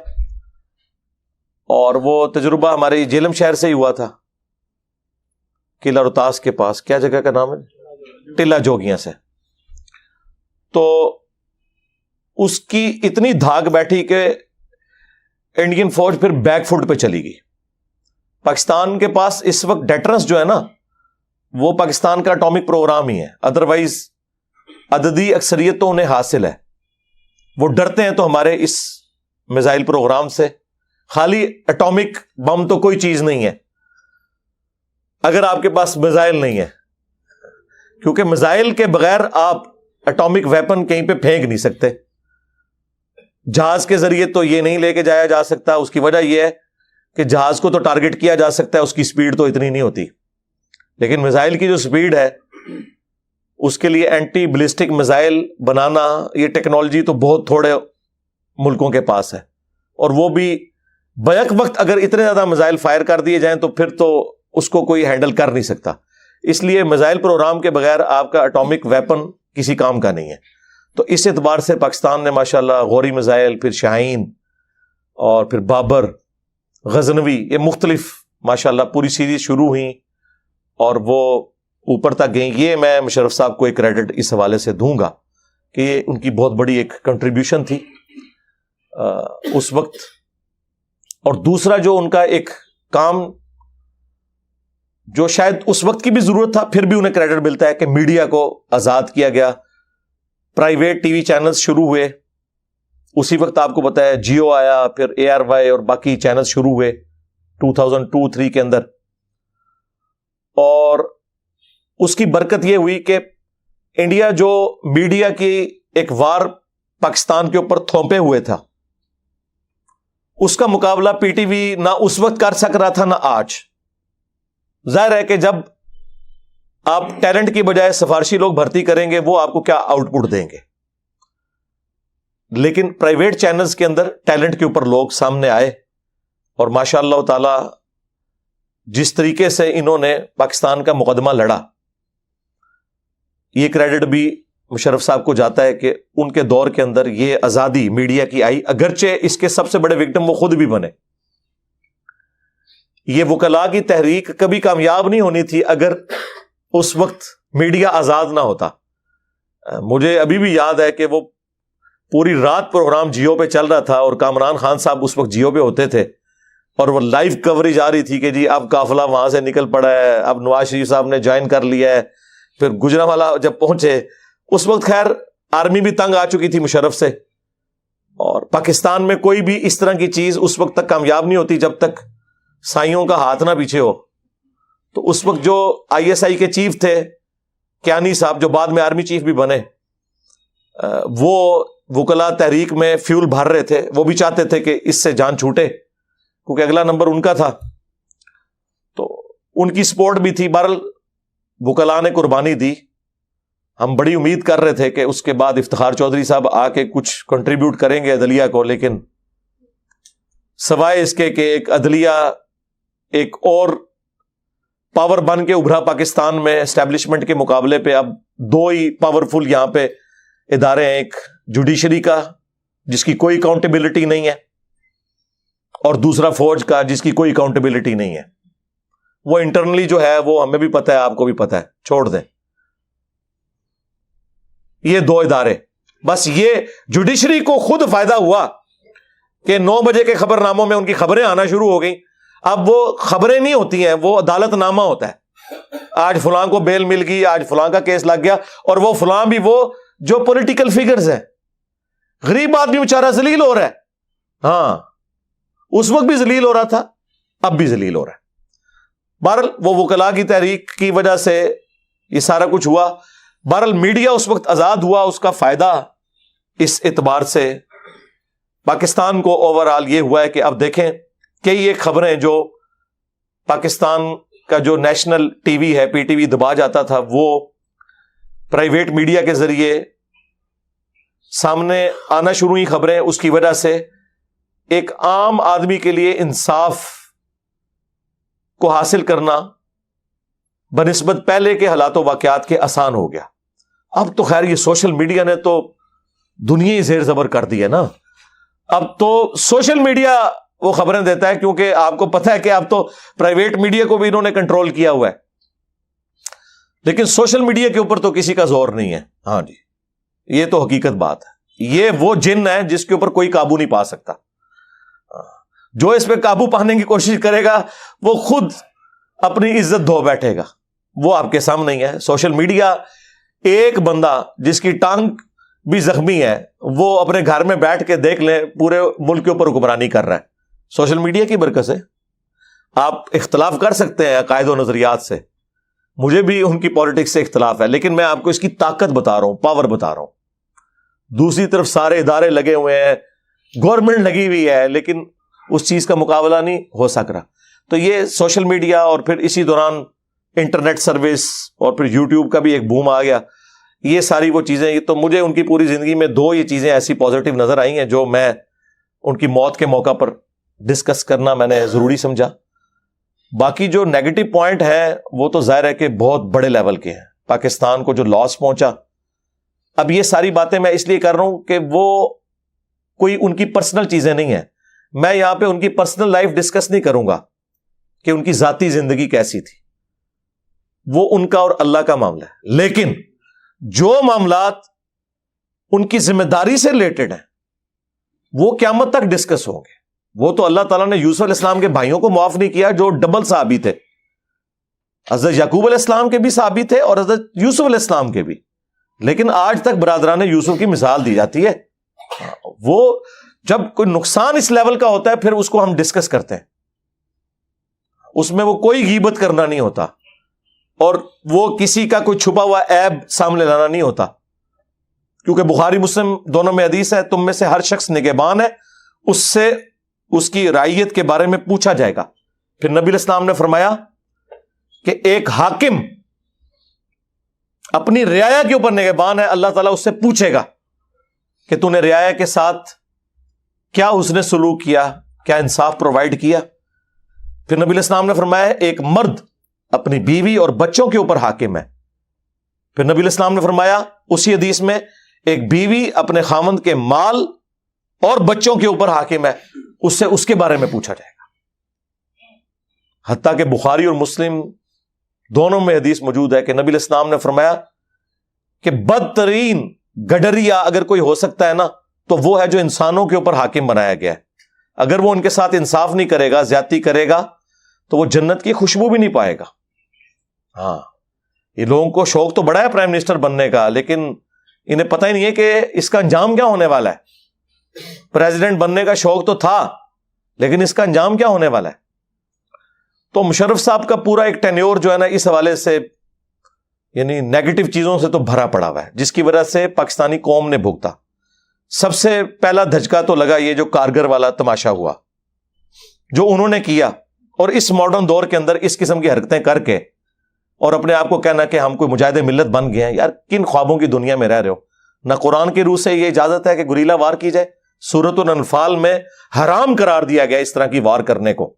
[SPEAKER 1] اور وہ تجربہ ہمارے جیلم شہر سے ہی ہوا تھا، قلعہ روہتاس کے پاس، کیا جگہ کا نام ہے، ٹلہ جوگیاں سے۔ تو اس کی اتنی دھاگ بیٹھی کہ انڈین فوج پھر بیک فٹ پہ چلی گئی۔ پاکستان کے پاس اس وقت ڈیٹرنس جو ہے نا وہ پاکستان کا اٹامک پروگرام ہی ہے، ادروائز عددی اکثریت تو انہیں حاصل ہے، وہ ڈرتے ہیں تو ہمارے اس میزائل پروگرام سے۔ خالی اٹامک بم تو کوئی چیز نہیں ہے اگر آپ کے پاس میزائل نہیں ہے، کیونکہ میزائل کے بغیر آپ اٹامک ویپن کہیں پہ پھینک نہیں سکتے۔ جہاز کے ذریعے تو یہ نہیں لے کے جایا جا سکتا، اس کی وجہ یہ ہے کہ جہاز کو تو ٹارگٹ کیا جا سکتا ہے، اس کی سپیڈ تو اتنی نہیں ہوتی، لیکن میزائل کی جو سپیڈ ہے اس کے لیے اینٹی بلسٹک میزائل بنانا، یہ ٹیکنالوجی تو بہت تھوڑے ملکوں کے پاس ہے، اور وہ بھی بیک وقت اگر اتنے زیادہ میزائل فائر کر دیے جائیں تو پھر تو اس کو کوئی ہینڈل کر نہیں سکتا۔ اس لیے میزائل پروگرام کے بغیر آپ کا اٹامک ویپن کسی کام کا نہیں ہے۔ تو اس اعتبار سے پاکستان نے ماشاءاللہ غوری میزائل، پھر شاہین اور پھر بابر، غزنوی، یہ مختلف ماشاءاللہ پوری سیریز شروع ہوئی اور وہ اوپر تک گئیں۔ یہ میں مشرف صاحب کو ایک کریڈٹ اس حوالے سے دوں گا کہ یہ ان کی بہت بڑی ایک کنٹریبیوشن تھی اس وقت۔ اور دوسرا جو ان کا ایک کام جو شاید اس وقت کی بھی ضرورت تھا پھر بھی انہیں کریڈٹ ملتا ہے کہ میڈیا کو آزاد کیا گیا، پرائیویٹ ٹی وی چینلز شروع ہوئے، اسی وقت آپ کو پتا ہے جیو آیا، پھر ARY اور باقی چینلز شروع ہوئے 2002-03 کے اندر، اور اس کی برکت یہ ہوئی کہ انڈیا جو میڈیا کی ایک وار پاکستان کے اوپر تھوپے ہوئے تھا اس کا مقابلہ پی ٹی وی نہ اس وقت کر سک رہا تھا نہ آج. ظاہر ہے کہ جب آپ ٹیلنٹ کی بجائے سفارشی لوگ بھرتی کریں گے وہ آپ کو کیا آؤٹ پٹ دیں گے. لیکن پرائیویٹ چینلز کے اندر ٹیلنٹ کے اوپر لوگ سامنے آئے اور ماشاء اللہ تعالی جس طریقے سے انہوں نے پاکستان کا مقدمہ لڑا, یہ کریڈٹ بھی مشرف صاحب کو جاتا ہے کہ ان کے دور کے اندر یہ آزادی میڈیا کی آئی, اگرچہ اس کے سب سے بڑے وکٹم وہ خود بھی بنے. یہ وکلاء کی تحریک کبھی کامیاب نہیں ہونی تھی اگر اس وقت میڈیا آزاد نہ ہوتا. مجھے ابھی بھی یاد ہے کہ وہ پوری رات پروگرام جیو پہ چل رہا تھا اور کامران خان صاحب اس وقت جیو پہ ہوتے تھے اور وہ لائیو کوریج آ رہی تھی کہ جی اب قافلہ وہاں سے نکل پڑا ہے, اب نواز شریف صاحب نے جوائن کر لیا ہے. پھر گجرانوالہ جب پہنچے اس وقت خیر آرمی بھی تنگ آ چکی تھی مشرف سے, اور پاکستان میں کوئی بھی اس طرح کی چیز اس وقت تک کامیاب نہیں ہوتی جب تک سائیوں کا ہاتھ نہ پیچھے ہو. تو اس وقت جو آئی ایس آئی کے چیف تھے کیانی صاحب, جو بعد میں آرمی چیف بھی بنے, وہ وکلاء تحریک میں فیول بھر رہے تھے. وہ بھی چاہتے تھے کہ اس سے جان چھوٹے کیونکہ اگلا نمبر ان کا تھا, تو ان کی سپورٹ بھی تھی. بہرحال وکلاء نے قربانی دی. ہم بڑی امید کر رہے تھے کہ اس کے بعد افتخار چودھری صاحب آ کے کچھ کنٹریبیوٹ کریں گے عدلیہ کو, لیکن سوائے اس کے کہ ایک عدلیہ ایک اور پاور بن کے ابھرا پاکستان میں اسٹیبلشمنٹ کے مقابلے پہ, اب دو ہی پاورفل یہاں پہ ادارے ہیں, ایک جوڈیشری کا جس کی کوئی اکاؤنٹیبلٹی نہیں ہے اور دوسرا فوج کا جس کی کوئی اکاؤنٹیبلٹی نہیں ہے. وہ انٹرنلی جو ہے وہ ہمیں بھی پتہ ہے, آپ کو بھی پتہ ہے, چھوڑ دیں. یہ دو ادارے بس. یہ جوڈیشری کو خود فائدہ ہوا کہ 9 بجے کے خبر ناموں میں ان کی خبریں آنا شروع ہو گئیں. اب وہ خبریں نہیں ہوتی ہیں, وہ عدالت نامہ ہوتا ہے. آج فلاں کو بیل مل گئی, آج فلاں کا کیس لگ گیا, اور وہ فلاں بھی وہ جو پولیٹیکل فگرز ہیں. غریب آدمی بیچارہ ذلیل ہو رہا ہے. ہاں اس وقت بھی ذلیل ہو رہا تھا, اب بھی ذلیل ہو رہا ہے. بہرحال وہ وکلاء کی تحریک کی وجہ سے یہ سارا کچھ ہوا. بہرحال میڈیا اس وقت آزاد ہوا, اس کا فائدہ اس اعتبار سے پاکستان کو اوور آل یہ ہوا ہے کہ اب دیکھیں کہ یہ خبریں جو پاکستان کا جو نیشنل ٹی وی ہے, پی ٹی وی دبا جاتا تھا, وہ پرائیویٹ میڈیا کے ذریعے سامنے آنا شروع ہوئی خبریں. اس کی وجہ سے ایک عام آدمی کے لیے انصاف کو حاصل کرنا بنسبت پہلے کے حالات و واقعات کے آسان ہو گیا. اب تو خیر یہ سوشل میڈیا نے تو دنیا ہی زیر زبر کر دی ہے نا. اب تو سوشل میڈیا وہ خبریں دیتا ہے, کیونکہ آپ کو پتہ ہے کہ اب تو پرائیویٹ میڈیا کو بھی انہوں نے کنٹرول کیا ہوا ہے, لیکن سوشل میڈیا کے اوپر تو کسی کا زور نہیں ہے. ہاں جی, یہ تو حقیقت بات ہے. یہ وہ جن ہے جس کے اوپر کوئی قابو نہیں پا سکتا. جو اس پہ قابو پانے کی کوشش کرے گا وہ خود اپنی عزت دھو بیٹھے گا. وہ آپ کے سامنے ہی ہے. سوشل میڈیا, ایک بندہ جس کی ٹانگ بھی زخمی ہے وہ اپنے گھر میں بیٹھ کے دیکھ لیں پورے ملک کے اوپر حکمرانی کر رہا ہے. سوشل میڈیا کی برکت سے آپ اختلاف کر سکتے ہیں عقائد و نظریات سے, مجھے بھی ان کی پالیٹکس سے اختلاف ہے, لیکن میں آپ کو اس کی طاقت بتا رہا ہوں, پاور بتا رہا ہوں. دوسری طرف سارے ادارے لگے ہوئے ہیں, گورنمنٹ لگی ہوئی ہے, لیکن اس چیز کا مقابلہ نہیں ہو سک رہا. تو یہ سوشل میڈیا اور پھر اسی دوران انٹرنیٹ سروس اور پھر یوٹیوب کا بھی ایک بوم آ گیا. یہ ساری وہ چیزیں, تو مجھے ان کی پوری زندگی میں دو یہ چیزیں ایسی پازیٹیو نظر آئی ہیں جو میں ان کی موت کے موقع پر ڈسکس کرنا میں نے ضروری سمجھا. باقی جو نیگیٹو پوائنٹ ہے وہ تو ظاہر ہے کہ بہت بڑے لیول کے ہیں. پاکستان کو جو لاس پہنچا, اب یہ ساری باتیں میں اس لیے کر رہا ہوں کہ وہ کوئی ان کی پرسنل چیزیں نہیں ہیں. میں یہاں پہ ان کی پرسنل لائف ڈسکس نہیں کروں گا کہ ان کی ذاتی زندگی کیسی تھی, وہ ان کا اور اللہ کا معاملہ ہے. لیکن جو معاملات ان کی ذمہ داری سے ریلیٹڈ ہیں وہ قیامت تک ڈسکس ہوں گے. وہ تو اللہ تعالیٰ نے یوسف علیہ السلام کے بھائیوں کو معاف نہیں کیا جو ڈبل صحابی تھے. حضرت یعقوب علیہ السلام کے بھی صحابی تھے اور حضرت یوسف علیہ السلام کے بھی, لیکن آج تک برادران یوسف کی مثال دی جاتی ہے. وہ جب کوئی نقصان اس لیول کا ہوتا ہے پھر اس کو ہم ڈسکس کرتے ہیں, اس میں وہ کوئی غیبت کرنا نہیں ہوتا اور وہ کسی کا کوئی چھپا ہوا عیب سامنے لانا نہیں ہوتا, کیونکہ بخاری مسلم دونوں میں حدیث ہے, تم میں سے ہر شخص نگہبان ہے اس سے اس کی رعیت کے بارے میں پوچھا جائے گا. پھر نبی علیہ السلام نے فرمایا کہ ایک حاکم اپنی رعایا کے اوپر نگہبان ہے, اللہ تعالیٰ اس سے پوچھے گا کہ تو نے رعایا کے ساتھ کیا اس نے سلوک کیا, کیا انصاف پرووائڈ کیا. پھر نبی علیہ السلام نے فرمایا ایک مرد اپنی بیوی اور بچوں کے اوپر حاکم ہے. پھر نبی علیہ السلام نے فرمایا اسی حدیث میں ایک بیوی اپنے خاوند کے مال اور بچوں کے اوپر حاکم ہے, اس سے اس کے بارے میں پوچھا جائے گا. حتیٰ کہ بخاری اور مسلم دونوں میں حدیث موجود ہے کہ نبی علیہ السلام نے فرمایا کہ بدترین گڈریا اگر کوئی ہو سکتا ہے نا تو وہ ہے جو انسانوں کے اوپر حاکم بنایا گیا ہے. اگر وہ ان کے ساتھ انصاف نہیں کرے گا, زیادتی کرے گا, تو وہ جنت کی خوشبو بھی نہیں پائے گا. ہاں, یہ لوگوں کو شوق تو بڑا ہے پرائم منسٹر بننے کا, لیکن انہیں پتہ ہی نہیں ہے کہ اس کا انجام کیا ہونے والا ہے. پریزیڈنٹ بننے کا شوق تو تھا, لیکن اس کا انجام کیا ہونے والا ہے. تو مشرف صاحب کا پورا ایک ٹینیور جو ہے نا اس حوالے سے یعنی نیگیٹو چیزوں سے تو بھرا پڑا ہوا ہے, جس کی وجہ سے پاکستانی قوم نے بھگتا. سب سے پہلا دھچکا تو لگا یہ جو کارگر والا تماشا ہوا, جو انہوں نے کیا, اور اس ماڈرن دور کے اندر اس قسم کی حرکتیں کر کے اور اپنے آپ کو کہنا کہ ہم کوئی مجاہد ملت بن گئے ہیں. یار کن خوابوں کی دنیا میں رہ رہے ہو. نہ قرآن کی روح سے یہ اجازت ہے کہ گریلا وار کی جائے, سورۃ الانفال میں حرام قرار دیا گیا اس طرح کی وار کرنے کو.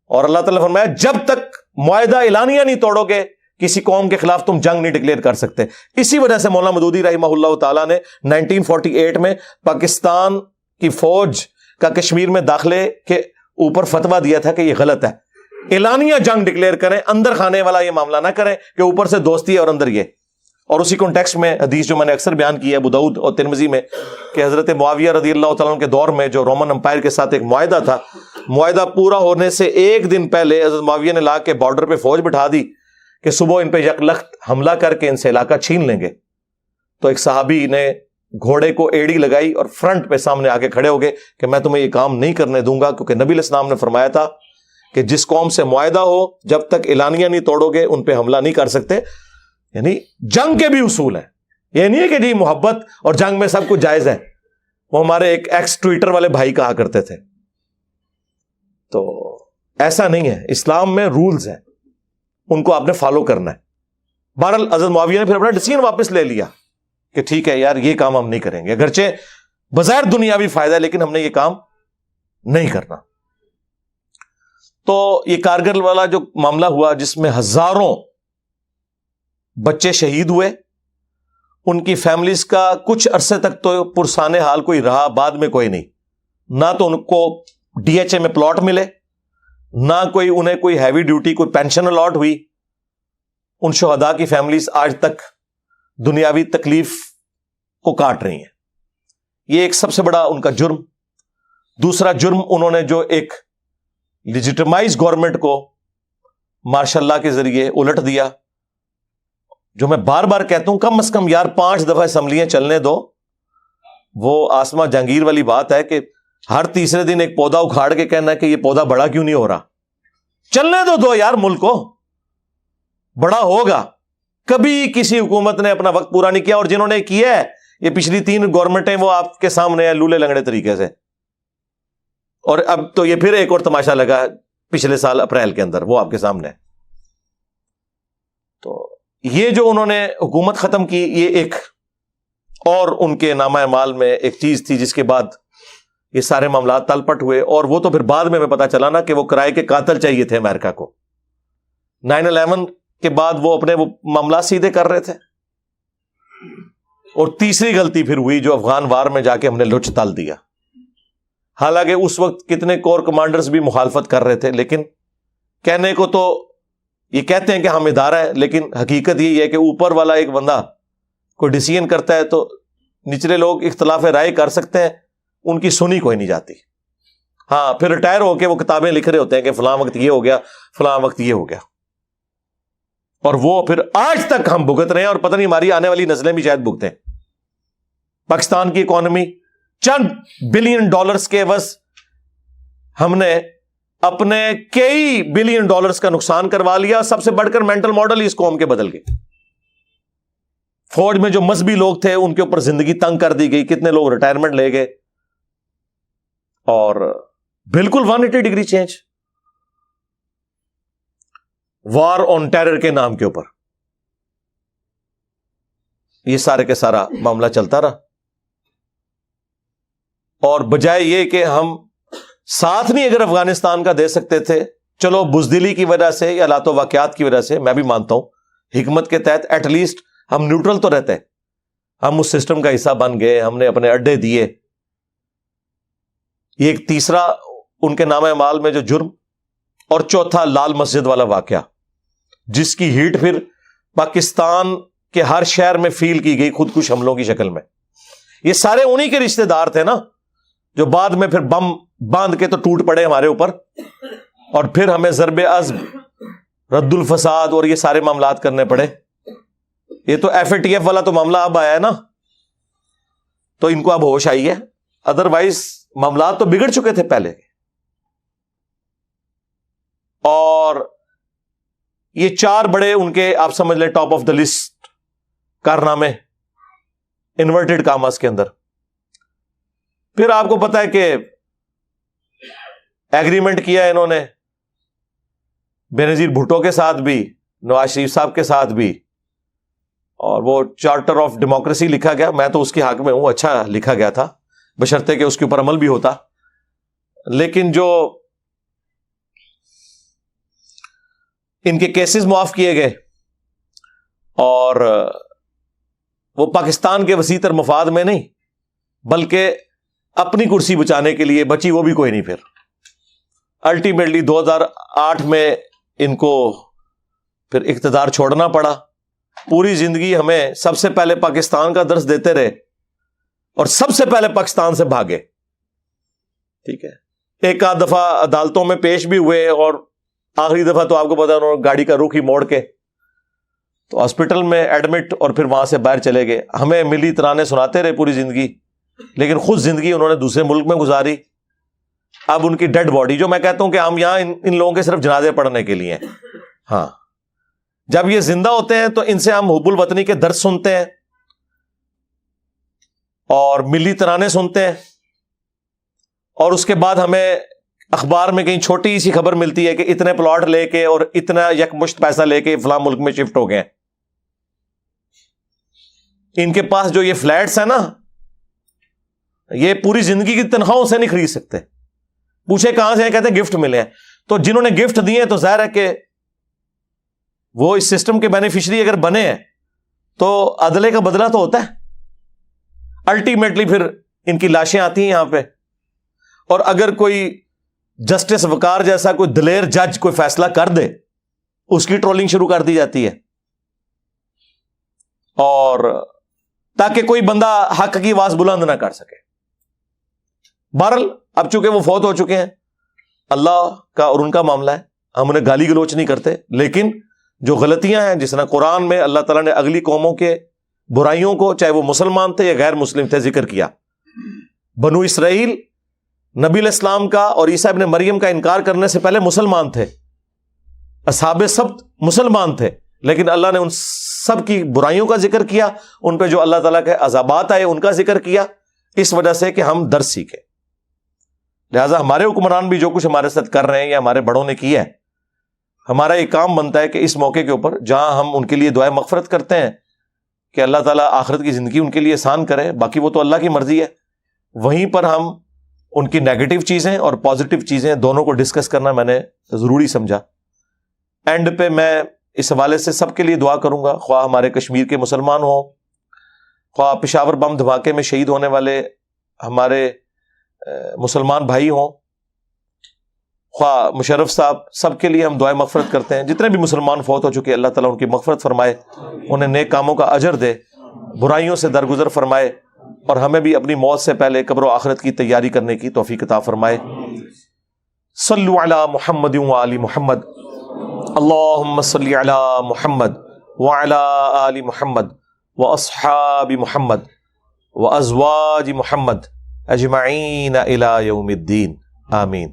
[SPEAKER 1] اور اللہ تعالیٰ فرمایا جب تک معاہدہ اعلانیہ نہیں توڑو گے کسی قوم کے خلاف تم جنگ نہیں ڈکلیئر کر سکتے. اسی وجہ سے مولانا مودودی رحمہ اللہ تعالیٰ نے 1948 میں پاکستان کی فوج کا کشمیر میں داخلے کے اوپر فتویٰ دیا تھا کہ یہ غلط ہے, اعلانیہ جنگ ڈکلیئر کریں, اندر کھانے والا یہ معاملہ نہ کریں کہ اوپر سے دوستی ہے اور اندر یہ. اور اسی کانٹیکسٹ میں حدیث جو میں نے اکثر بیان کی ہے ابو داؤد اور ترمذی میں کہ حضرت معاویہ رضی اللہ تعالیٰ عنہ کے دور میں جو رومن امپائر کے ساتھ ایک معاہدہ تھا, معاہدہ پورا ہونے سے ایک دن پہلے حضرت معاویہ نے لا کے بارڈر پہ فوج بٹھا دی کہ صبح ان پہ یکلخت حملہ کر کے ان سے علاقہ چھین لیں گے. تو ایک صحابی نے گھوڑے کو ایڑی لگائی اور فرنٹ پہ سامنے آ کے کھڑے ہو گئے کہ میں تمہیں یہ کام نہیں کرنے دوں گا, کیونکہ نبی علیہ السلام نے فرمایا تھا کہ جس قوم سے معاہدہ ہو جب تک اعلانیہ نہیں توڑو گے ان پہ حملہ نہیں کر سکتے. یعنی جنگ کے بھی اصول ہیں, یہ نہیں ہے کہ جی محبت اور جنگ میں سب کچھ جائز ہے. وہ ہمارے ایک ایکس ٹویٹر والے بھائی کہا کرتے تھے. تو ایسا نہیں ہے, اسلام میں رولز ہیں, ان کو آپ نے فالو کرنا ہے. بہرحال حضرت معاویہ نے پھر اپنا ڈیسیژن واپس لے لیا کہ ٹھیک ہے یار یہ کام ہم نہیں کریں گے, اگرچہ بظاہر دنیاوی فائدہ ہے لیکن ہم نے یہ کام نہیں کرنا. تو یہ کارگل والا جو معاملہ ہوا جس میں ہزاروں بچے شہید ہوئے, ان کی فیملیز کا کچھ عرصے تک تو پرسان حال کوئی رہا, بعد میں کوئی نہیں. نہ تو ان کو ڈی ایچ اے میں پلاٹ ملے, نہ کوئی انہیں کوئی ہیوی ڈیوٹی کوئی پینشن الاٹ ہوئی. ان شہداء کی فیملیز آج تک دنیاوی تکلیف کو کاٹ رہی ہیں. یہ ایک سب سے بڑا ان کا جرم. دوسرا جرم انہوں نے جو ایک لیجیٹمائز گورنمنٹ کو ماشاء اللہ کے ذریعے الٹ دیا, جو میں بار بار کہتا ہوں کم از کم یار 5 دفعہ اسمبلیاں چلنے دو. وہ آسما جہانگیر والی بات ہے کہ ہر تیسرے دن ایک پودا اکھاڑ کے کہنا ہے کہ یہ پودا بڑا کیوں نہیں ہو رہا. چلنے دو یار, ملک کو بڑا ہوگا. کبھی کسی حکومت نے اپنا وقت پورا نہیں کیا, اور جنہوں نے کیا ہے یہ پچھلی 3 گورنمنٹیں وہ آپ کے سامنے ہیں لولے لنگڑے طریقے سے. اور اب تو یہ پھر ایک اور تماشا لگا پچھلے سال اپریل کے اندر, وہ آپ کے سامنے. تو یہ جو انہوں نے حکومت ختم کی یہ ایک اور ان کے نامہ اعمال میں ایک چیز تھی جس کے بعد یہ سارے معاملات تل پٹ ہوئے. اور وہ تو پھر بعد میں پتا چلا نا کہ وہ کرائے کے قاتل چاہیے تھے امریکہ کو. 9/11 کے بعد وہ اپنے وہ معاملات سیدھے کر رہے تھے. اور تیسری غلطی پھر ہوئی جو افغان وار میں جا کے ہم نے لچ تل دیا. حالانکہ اس وقت کتنے کور کمانڈرز بھی مخالفت کر رہے تھے, لیکن کہنے کو تو یہ کہتے ہیں کہ ہم ادارہ ہے, لیکن حقیقت یہی ہے کہ اوپر والا ایک بندہ کوئی ڈیسیژن کرتا ہے تو نچلے لوگ اختلاف رائے کر سکتے ہیں, ان کی سنی کوئی نہیں جاتی. ہاں پھر ریٹائر ہو کے وہ کتابیں لکھ رہے ہوتے ہیں کہ فلاں وقت یہ ہو گیا, فلاں وقت یہ ہو گیا, اور وہ پھر آج تک ہم بھگت رہے ہیں, اور پتہ نہیں ہماری آنے والی نسلیں بھی شاید بھگتیں. پاکستان کی اکانومی چند بلین ڈالرز کے عوض ہم نے اپنے کئی بلین ڈالرز کا نقصان کروا لیا. سب سے بڑھ کر مینٹل ماڈل اس قوم کے بدل گئے. فوج میں جو مذہبی لوگ تھے ان کے اوپر زندگی تنگ کر دی گئی, کتنے لوگ ریٹائرمنٹ لے گئے, اور بالکل 180 degree change war on terror کے نام کے اوپر. یہ سارے کے سارا معاملہ چلتا رہا, اور بجائے یہ کہ ہم ساتھ نہیں اگر افغانستان کا دے سکتے تھے, چلو بزدلی کی وجہ سے یا حالات و واقعات کی وجہ سے میں بھی مانتا ہوں, حکمت کے تحت ایٹ لیسٹ ہم نیوٹرل تو رہتے, ہم اس سسٹم کا حصہ بن گئے, ہم نے اپنے اڈے دیے. یہ ایک تیسرا ان کے نام اعمال میں جو جرم, اور چوتھا لال مسجد والا واقعہ جس کی ہیٹ پھر پاکستان کے ہر شہر میں فیل کی گئی خودکش حملوں کی شکل میں. یہ سارے انہی کے رشتہ دار تھے نا جو بعد میں پھر بم باندھ کے تو ٹوٹ پڑے ہمارے اوپر, اور پھر ہمیں ضرب عزم, رد الفساد اور یہ سارے معاملات کرنے پڑے. یہ تو ایف اے ٹی ایف والا تو معاملہ اب آیا ہے نا, تو ان کو اب ہوش آئی ہے, ادروائز معاملات تو بگڑ چکے تھے پہلے. اور یہ چار بڑے ان کے آپ سمجھ لیں ٹاپ آف دا لسٹ کارنامے انورٹڈ کامرس کے اندر. پھر آپ کو پتا ہے کہ ایگریمنٹ کیا انہوں نے بینظیر بھٹو کے ساتھ بھی, نواز شریف صاحب کے ساتھ بھی, اور وہ چارٹر آف ڈیموکریسی لکھا گیا. میں تو اس کے حق میں ہوں, اچھا لکھا گیا تھا بشرطے کہ اس کے اوپر عمل بھی ہوتا. لیکن جو ان کے کیسز معاف کیے گئے اور وہ پاکستان کے وسیع تر مفاد میں نہیں بلکہ اپنی کرسی بچانے کے لیے بچی, وہ بھی کوئی نہیں. پھر الٹیمیٹلی 2008 میں ان کو پھر اقتدار چھوڑنا پڑا. پوری زندگی ہمیں سب سے پہلے پاکستان کا درس دیتے رہے اور سب سے پہلے پاکستان سے بھاگے. ٹھیک ہے, ایک آدھ دفعہ عدالتوں میں پیش بھی ہوئے, اور آخری دفعہ تو آپ کو پتا انہوں نے گاڑی کا رخ ہی موڑ کے تو ہاسپٹل میں ایڈمٹ, اور پھر وہاں سے باہر چلے گئے. ہمیں ملی ترانے سناتے رہے پوری زندگی, لیکن خود زندگی انہوں نے دوسرے ملک میں گزاری. اب ان کی ڈیڈ باڈی, جو میں کہتا ہوں کہ ہم یہاں ان لوگوں کے صرف جنازے پڑھنے کے لیے ہیں, ہاں جب یہ زندہ ہوتے ہیں تو ان سے ہم حب الوطنی کے درس سنتے ہیں اور ملی ترانے سنتے ہیں, اور اس کے بعد ہمیں اخبار میں کہیں چھوٹی سی خبر ملتی ہے کہ اتنے پلاٹ لے کے اور اتنا یکمشت پیسہ لے کے فلاں ملک میں شفٹ ہو گئے. ان کے پاس جو یہ فلیٹس ہیں نا, یہ پوری زندگی کی تنخواہوں سے نہیں خرید سکتے. پوچھے کہاں سے ہیں, کہتے ہیں گفٹ ملے ہیں. تو جنہوں نے گفٹ دیے تو ظاہر ہے کہ وہ اس سسٹم کے بینیفیشری اگر بنے ہیں تو عدلے کا بدلہ تو ہوتا ہے. الٹیمیٹلی پھر ان کی لاشیں آتی ہیں یہاں پہ, اور اگر کوئی جسٹس وقار جیسا کوئی دلیر جج کوئی فیصلہ کر دے, اس کی ٹرولنگ شروع کر دی جاتی ہے, اور تاکہ کوئی بندہ حق کی آواز بلند نہ کر سکے. بہرحال اب چونکہ وہ فوت ہو چکے ہیں, اللہ کا اور ان کا معاملہ ہے, ہم انہیں گالی گلوچ نہیں کرتے, لیکن جو غلطیاں ہیں, جس طرح قرآن میں اللہ تعالیٰ نے اگلی قوموں کے برائیوں کو, چاہے وہ مسلمان تھے یا غیر مسلم تھے, ذکر کیا. بنو اسرائیل نبی علیہ السلام کا اور عیسیٰ ابن مریم کا انکار کرنے سے پہلے مسلمان تھے, اصحاب سبت مسلمان تھے, لیکن اللہ نے ان سب کی برائیوں کا ذکر کیا, ان پہ جو اللہ تعالیٰ کے عذابات آئے ان کا ذکر کیا, اس وجہ سے کہ ہم درس سیکھیں. لہٰذا ہمارے حکمران بھی جو کچھ ہمارے ساتھ کر رہے ہیں یا ہمارے بڑوں نے کیا ہے, ہمارا ایک کام بنتا ہے کہ اس موقع کے اوپر جہاں ہم ان کے لیے دعائیں مغفرت کرتے ہیں کہ اللہ تعالیٰ آخرت کی زندگی ان کے لیے آسان کرے, باقی وہ تو اللہ کی مرضی ہے, وہیں پر ہم ان کی نیگیٹو چیزیں اور پازیٹیو چیزیں دونوں کو ڈسکس کرنا میں نے ضروری سمجھا. اینڈ پہ میں اس حوالے سے سب کے لیے دعا کروں گا, خواہ ہمارے کشمیر کے مسلمان ہوں, خواہ پشاور بم دھماکے میں شہید ہونے والے ہمارے مسلمان بھائی ہوں, خواہ مشرف صاحب, سب کے لیے ہم دعائیں مغفرت کرتے ہیں. جتنے بھی مسلمان فوت ہو چکے, اللہ تعالیٰ ان کی مغفرت فرمائے, انہیں نیک کاموں کا اجر دے, برائیوں سے درگزر فرمائے, اور ہمیں بھی اپنی موت سے پہلے قبر و آخرت کی تیاری کرنے کی توفیق عطا فرمائے. صلو علی محمد وآل محمد, اللہم صلی علی محمد وعلی آل محمد واصحاب محمد وازواج محمد اجمعین الی یوم الدین, آمین.